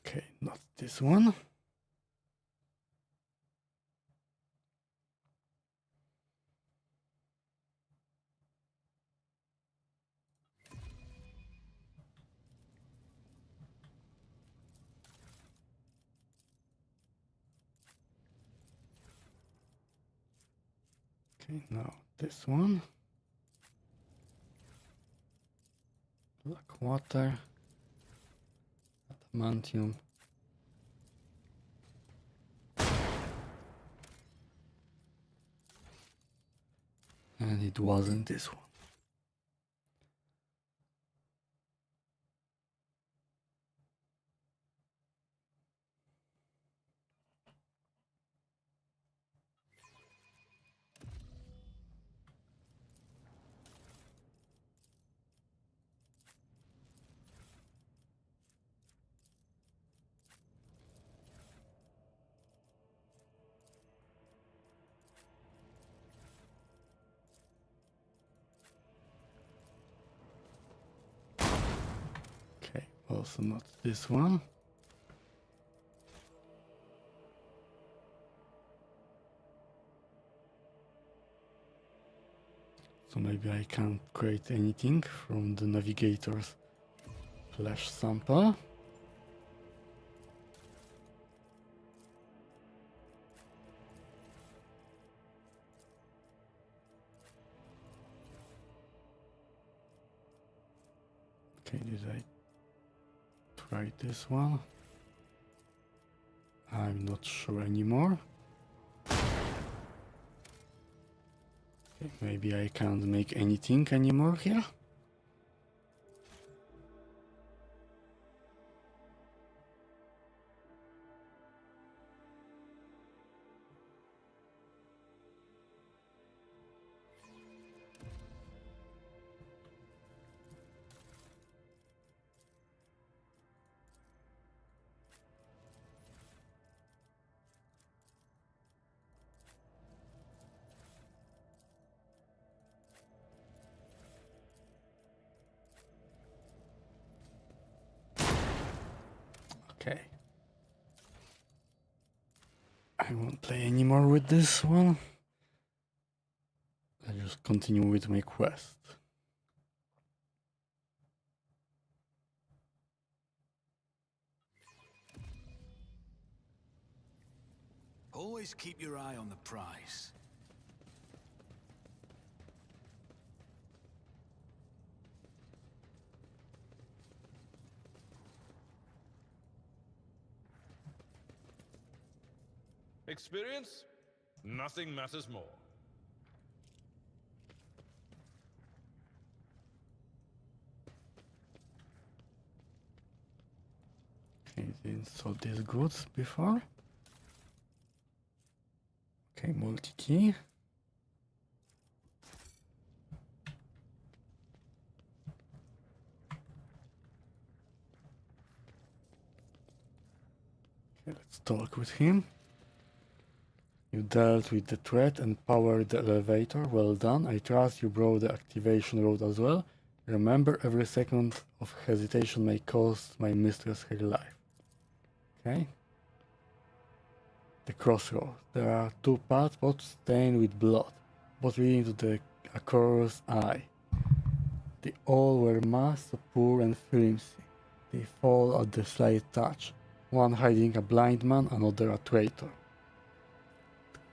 Okay, not this one. Okay, now this one. Black water. Adamantium. And it wasn't this one. Okay, also not this one. So maybe I can't create anything from the navigator's flash sample. Okay, did I try this one? I'm not sure anymore. Okay, maybe I can't make anything anymore here. Okay. I won't play anymore with this one. I'll just continue with my quest. Always keep your eye on the prize. Experience? Nothing matters more. Okay, didn't sell these goods before. Okay, multi-key. Okay, let's talk with him. You dealt with the threat and powered the elevator. Well done. I trust you brought the activation road as well. Remember, every second of hesitation may cost my mistress her life. Okay. The crossroads. There are two paths, both stained with blood, both leading to the Koronus eye. They all were masked, poor and flimsy. They fall at the slight touch. One hiding a blind man, another a traitor.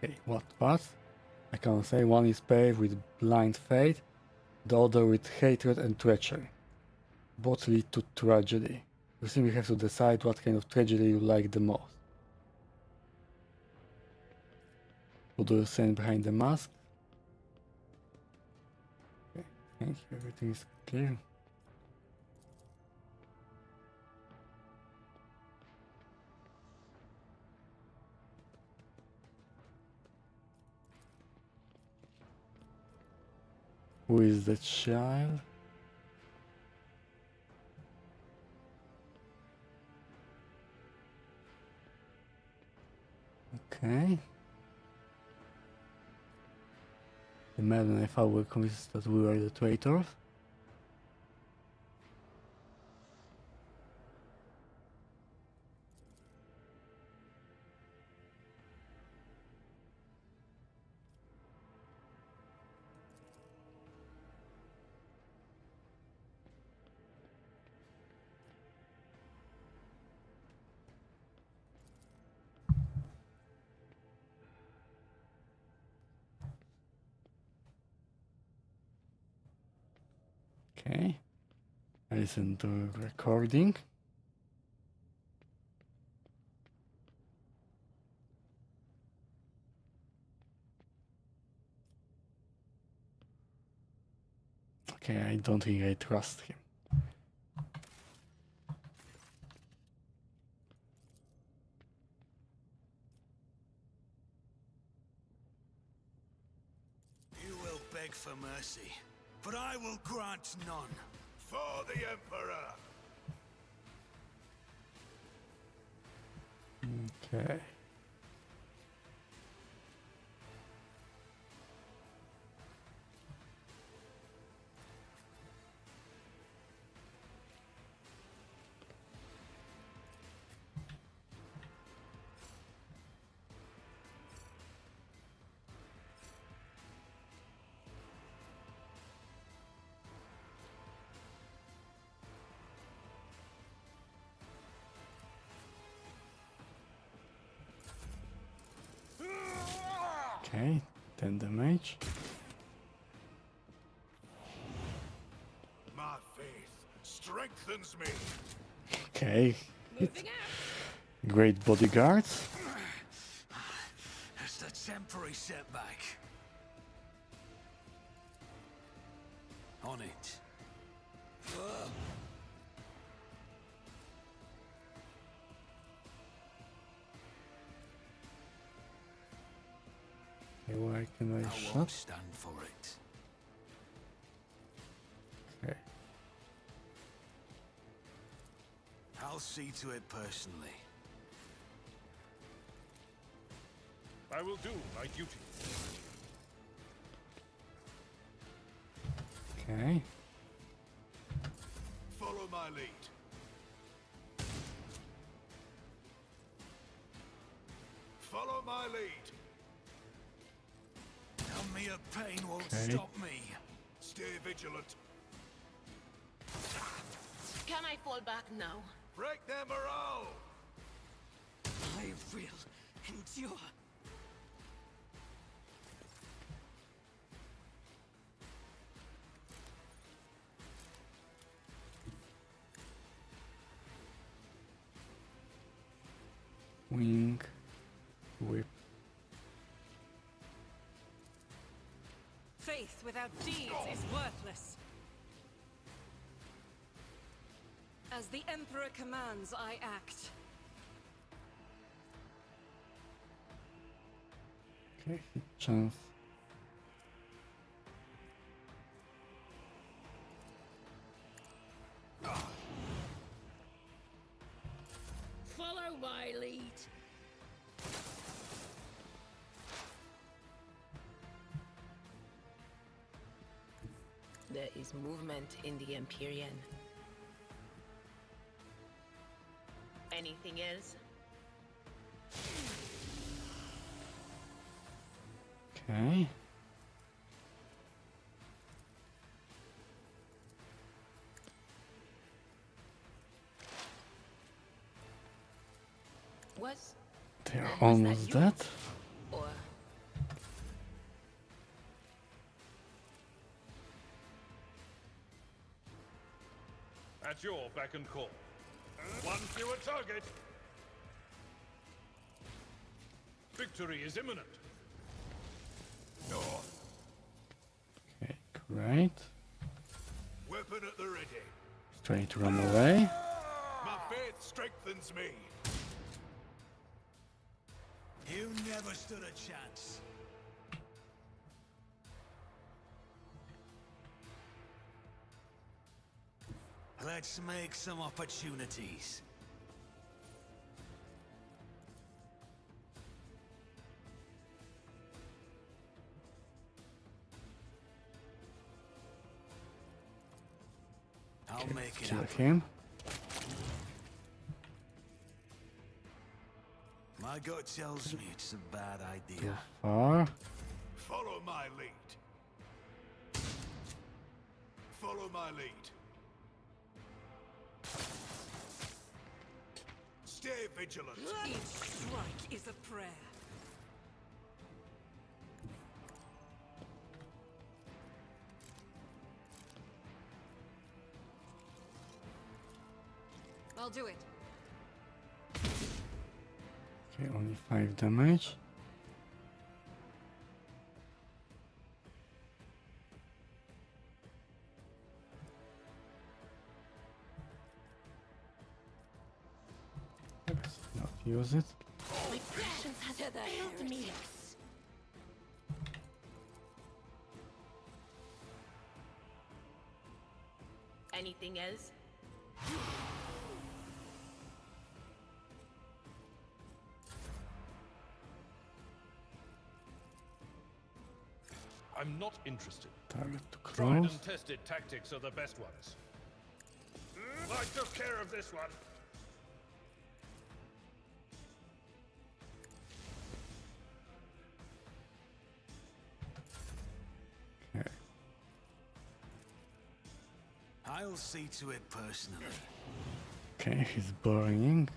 Okay, what path? I can say one is paved with blind faith, the other with hatred and treachery. Both lead to tragedy. You simply have to decide what kind of tragedy you like the most. What do you stand behind the mask? Okay, thank you, everything is clear. Who is the child? Okay. The man and I thought were convinced that we were the traitors. Okay. I listen to recording. Okay, I don't think I trust him. You will beg for mercy, but I will grant none. For the Emperor! Okay. Okay, 10 damage. My faith strengthens me. Okay, Moving out. great bodyguards. Just a temporary setback. On it. Okay, why can I I shot? won't stand for it. Okay. I'll see to it personally. I will do my duty. Okay. Follow my lead. Follow my lead. Tell me a pain won't Okay. stop me. Stay vigilant. Can I fall back now? Break their morale. I will endure. Wing, whip. Faith without deeds is worthless. As the Emperor commands, I act. Okay, hit chance. Follow my lead. There is movement in the Empyrean. Anything else? Okay. Was They're that almost you? dead. or At your beck and call. One fewer target. Victory is imminent. Okay, great. Weapon at the ready. He's trying to run away. My faith strengthens me. You never stood a chance. Let's make some opportunities. I'll make it Kill happen. him. My gut tells me it's a bad Too idea. far. Follow my lead. Follow my lead. Stay vigilant. Each strike is a prayer. I'll do it. Okay, only 5 damage. Let's not use it. my passions has failed me. Anything else? I'm not interested. Target to Tried close. and tested tactics are the best ones. I took care of this one. Okay. I'll see to it personally. Okay, he's burying.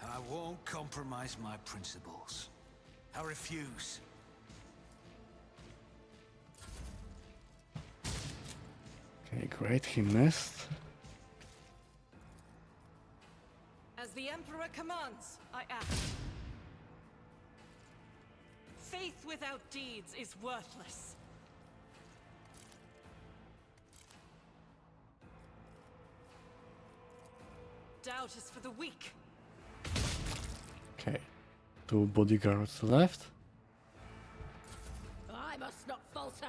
I won't compromise my principles. I refuse. Okay, great, he missed. As the Emperor commands, I act. Faith without deeds is worthless. Doubt is for the weak. Okay, 2 bodyguards left. I must not falter.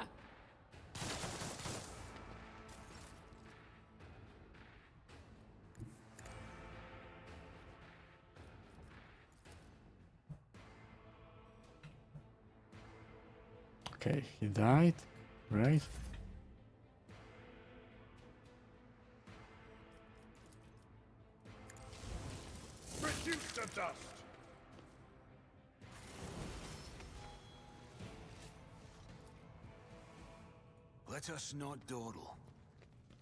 Okay, he died. Right. Reduced to dust. Let us not dawdle.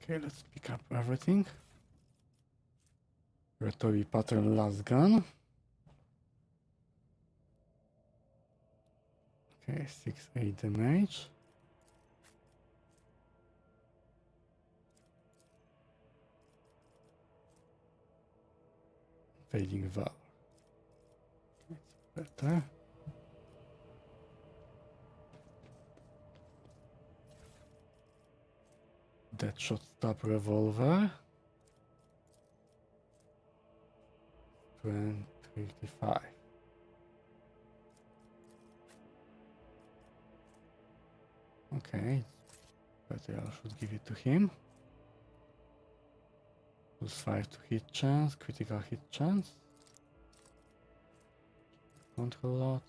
Okay, let's pick up everything. Retowi pattern last gun. Okay, 6-8 damage. fading valor. It's better. That shot stop revolver. 25. Okay, but I should give it to him. +5 to hit chance, critical hit chance. Control lot.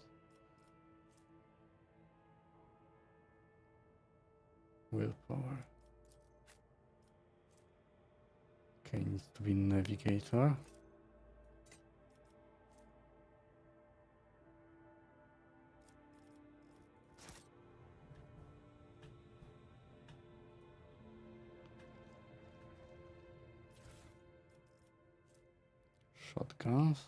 Willpower. Okay, needs to be navigator. Shotguns.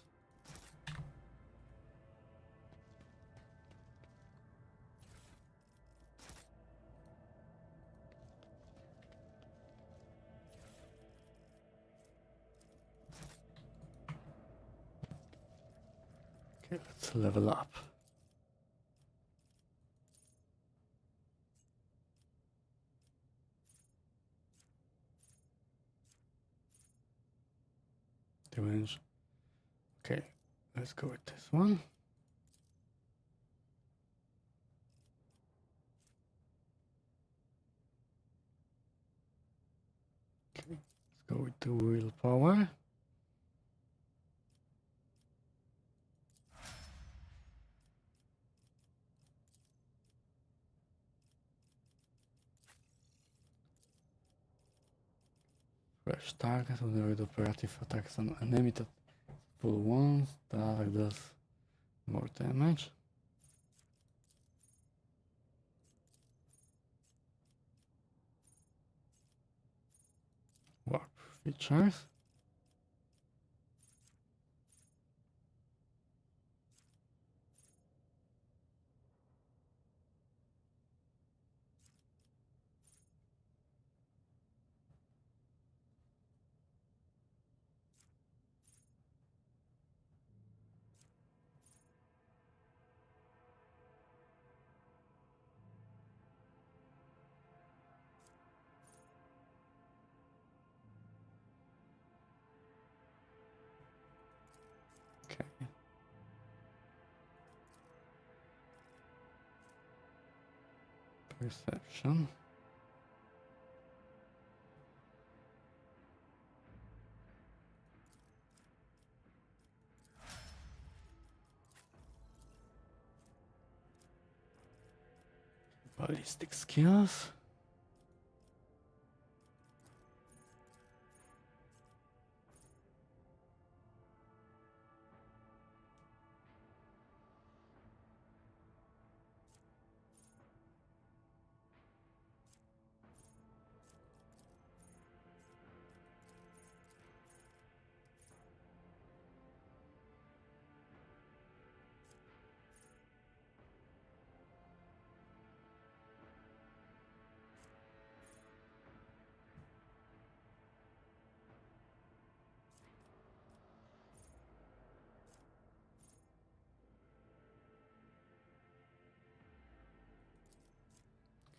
Okay, let's level up. The range. Okay, let's go with this one. Okay, let's go with the willpower. Fresh target whenever the operative attacks an enemy that full once, the attack does more damage. Warp features. Okay. Perception. Ballistic skills.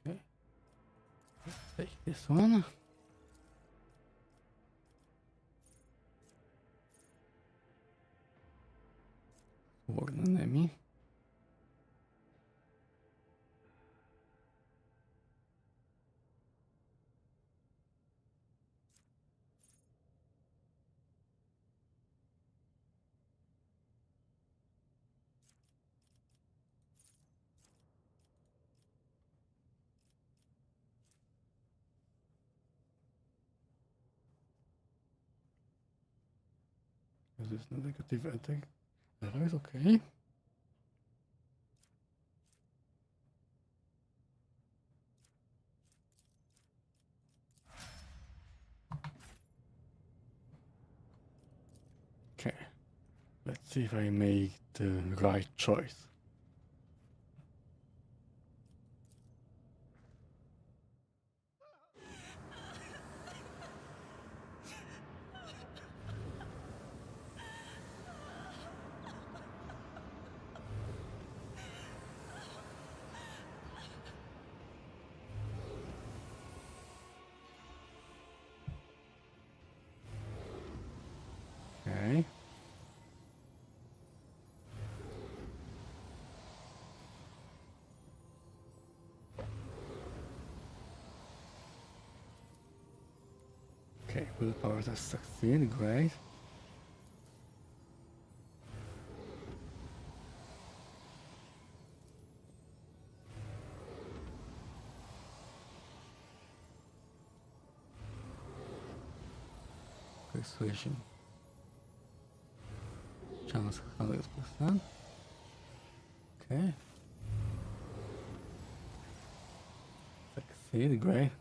Okay. Take this one. Warn enemy. This is negative attack. That is okay. Okay. Let's see if I make the right choice. Okay, willpower has succeeded, great. Persuasion. Chance 100%. Okay. Succeed, great.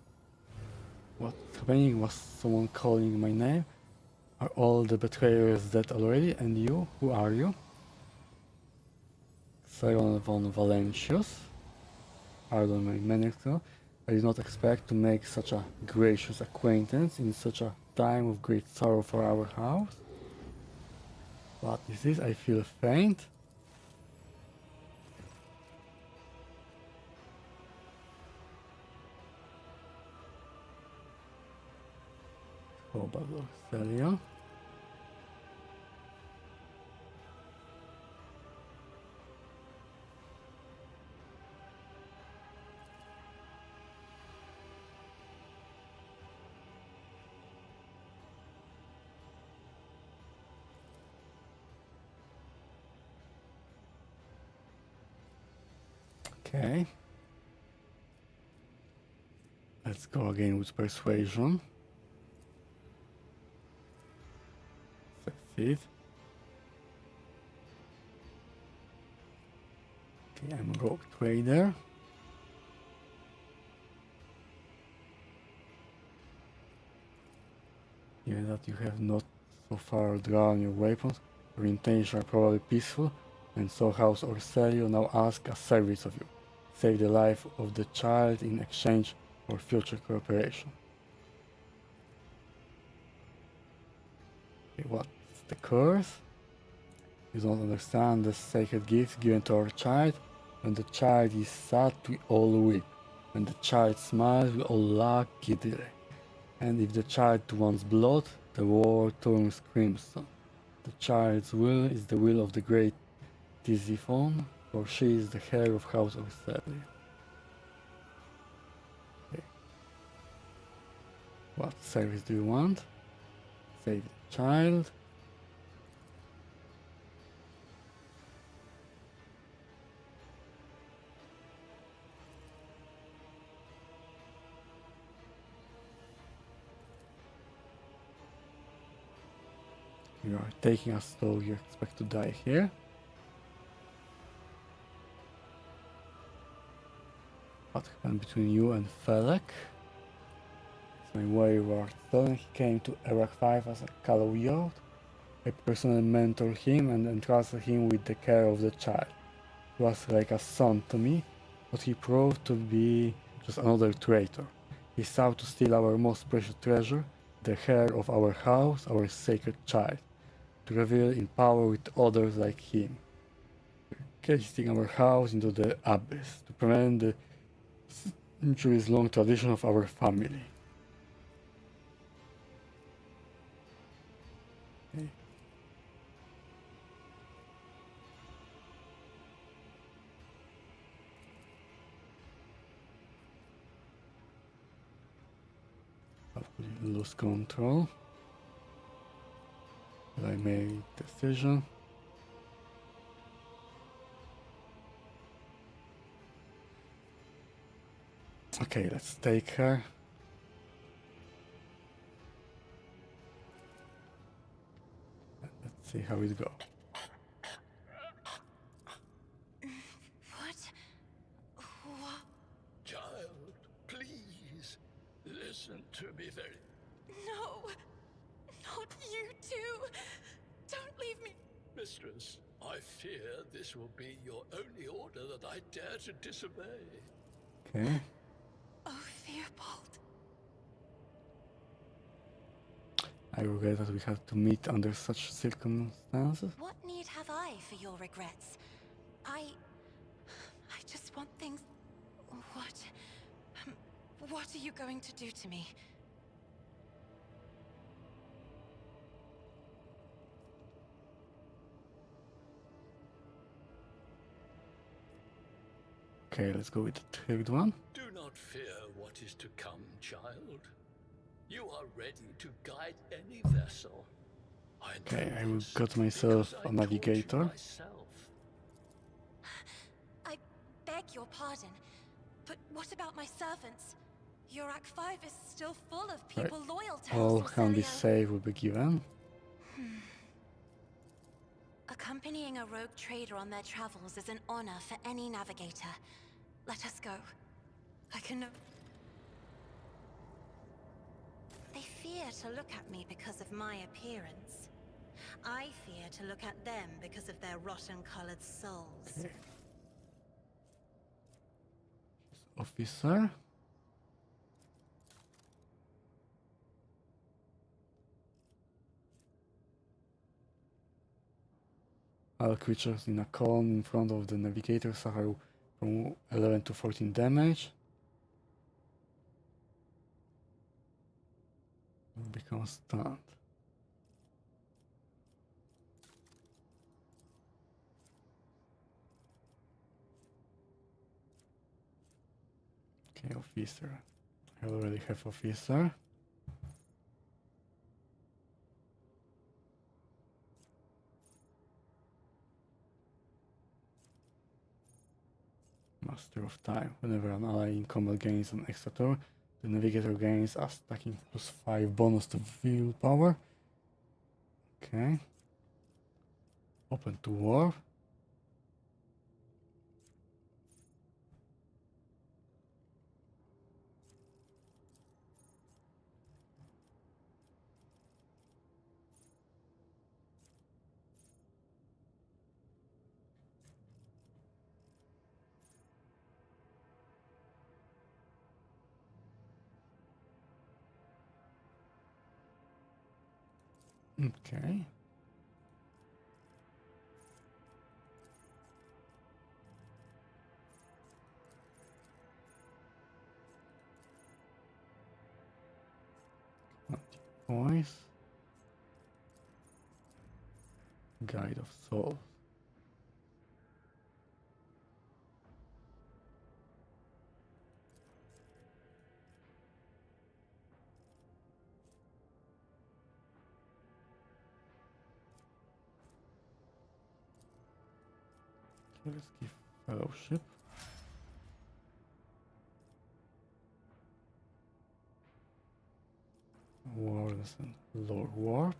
What's happening? Was someone calling my name? Are all the betrayers dead already? And you? Who are you? Sion von Valentius. Pardon my mentor. I did not expect to make such a gracious acquaintance in such a time of great sorrow for our house. What is this? I feel faint. Oh, Pablo Celio. Okay. Let's go again with persuasion. Succeed. Okay, I'm a rogue trader. Given that you have not so far drawn your weapons, your intentions are probably peaceful, and so House Orselio now asks a service of you. Save the life of the child in exchange for future cooperation. Okay, what's the curse? You don't understand the sacred gift given to our child. When the child is sad, we all weep. When the child smiles, we all laugh giddily. And if the child wants blood, the war turns crimson. The child's will is the will of the great Tisiphone, for she is the heir of House Orselio. Okay. What service do you want? Save the child. You are taking us, so you expect to die here. What happened between you and Felek? My wayward son, he came to Iraq 5 as a callow youth. I personally mentored him and entrusted him with the care of the child. He was like a son to me, but he proved to be just another traitor. He sought to steal our most precious treasure, the heir of our house, our sacred child, to reveal in power with others like him, casting our house into the abyss, to prevent the centuries-long tradition of our family. Okay. How could you lose control? I made a decision. Okay, let's take her. Let's see how it goes. What? Child, please, listen to me very... No! Not you too! Don't leave me! Mistress, I fear this will be your only order that I dare to disobey. Okay. Oh, Theobald. I regret that we have to meet under such circumstances. What need have I for your regrets? I just want things... What are you going to do to me? Okay, let's go with the third one. Do not fear what is to come, child. You are ready to guide any vessel. I Okay, I know will this got myself because I a taught you navigator. myself. I beg your pardon, but what about my servants? Yurak 5 is still full of people loyal to All House handy Orcelio. save will be given. Accompanying a rogue trader on their travels is an honor for any navigator. Let us go. I can... They fear to look at me because of my appearance. I fear to look at them because of their rotten-colored souls. Okay. Officer. All creatures in a column in front of the navigator suffer from 11 to 14 damage. Become stunned. Okay, officer. I already have officer. Master of Time. Whenever an ally in combat gains an extra turn, the navigator gains a stacking +5 bonus to willpower. Okay. Open to war. Okay. Voice. Guide of Souls. Okay, let's give Fellowship. Awareness and Lore Warp.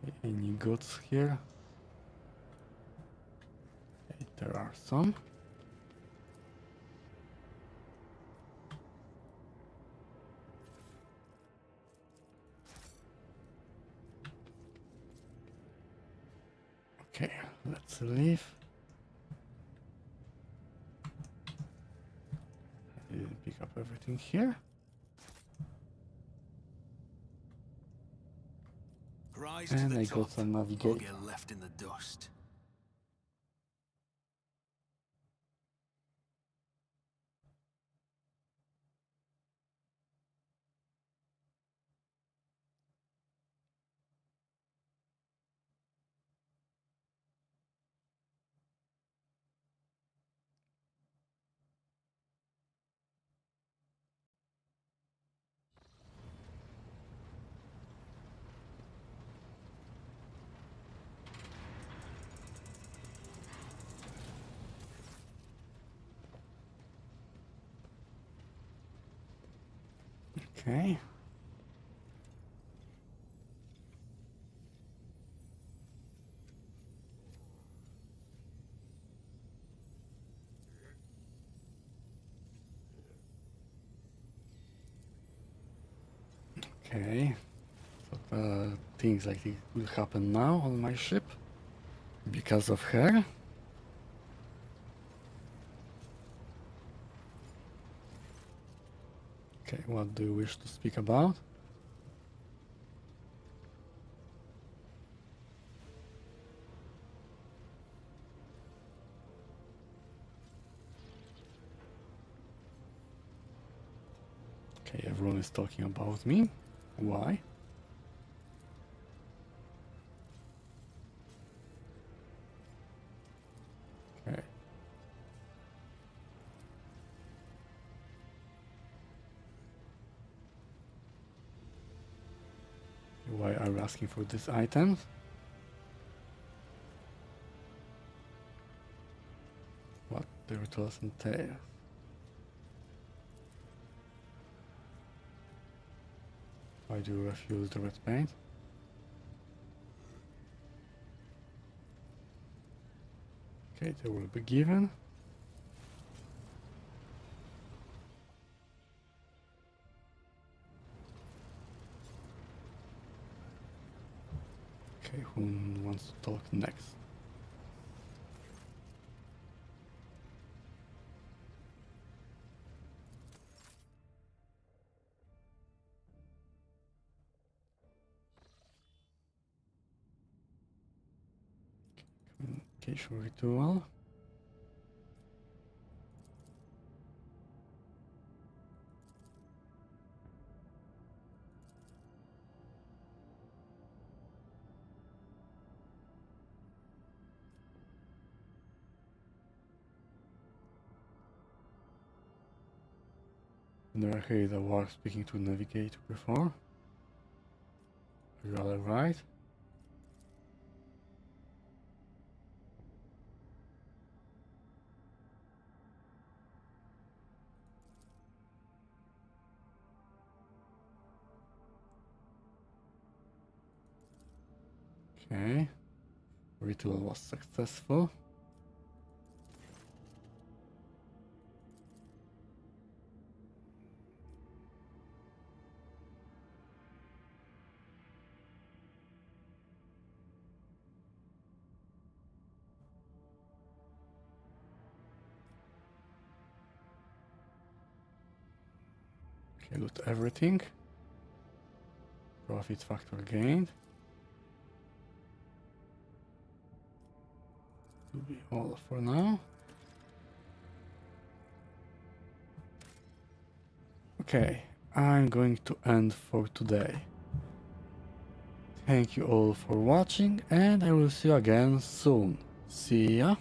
Okay, any goods here? Okay, there are some. Okay, let's leave. I didn't pick up everything here. Rise to And the I top, got some or navigator. get left in the dust. Okay. Okay. So, things like this will happen now on my ship because of her. Okay, what do you wish to speak about? Okay, everyone is talking about me. Why? Okay. Why are you asking for these items? What the rituals entail? Why do you refuse the red paint? Okay, they will be given. Okay, who wants to talk next? Communication ritual. Never heard a war speaking to navigator before. Are you alright? Okay. Ritual was successful. Okay, loot everything. Profit factor gained. Will be all for now. Okay, I'm going to end for today. Thank you all for watching, and I will see you again soon. See ya!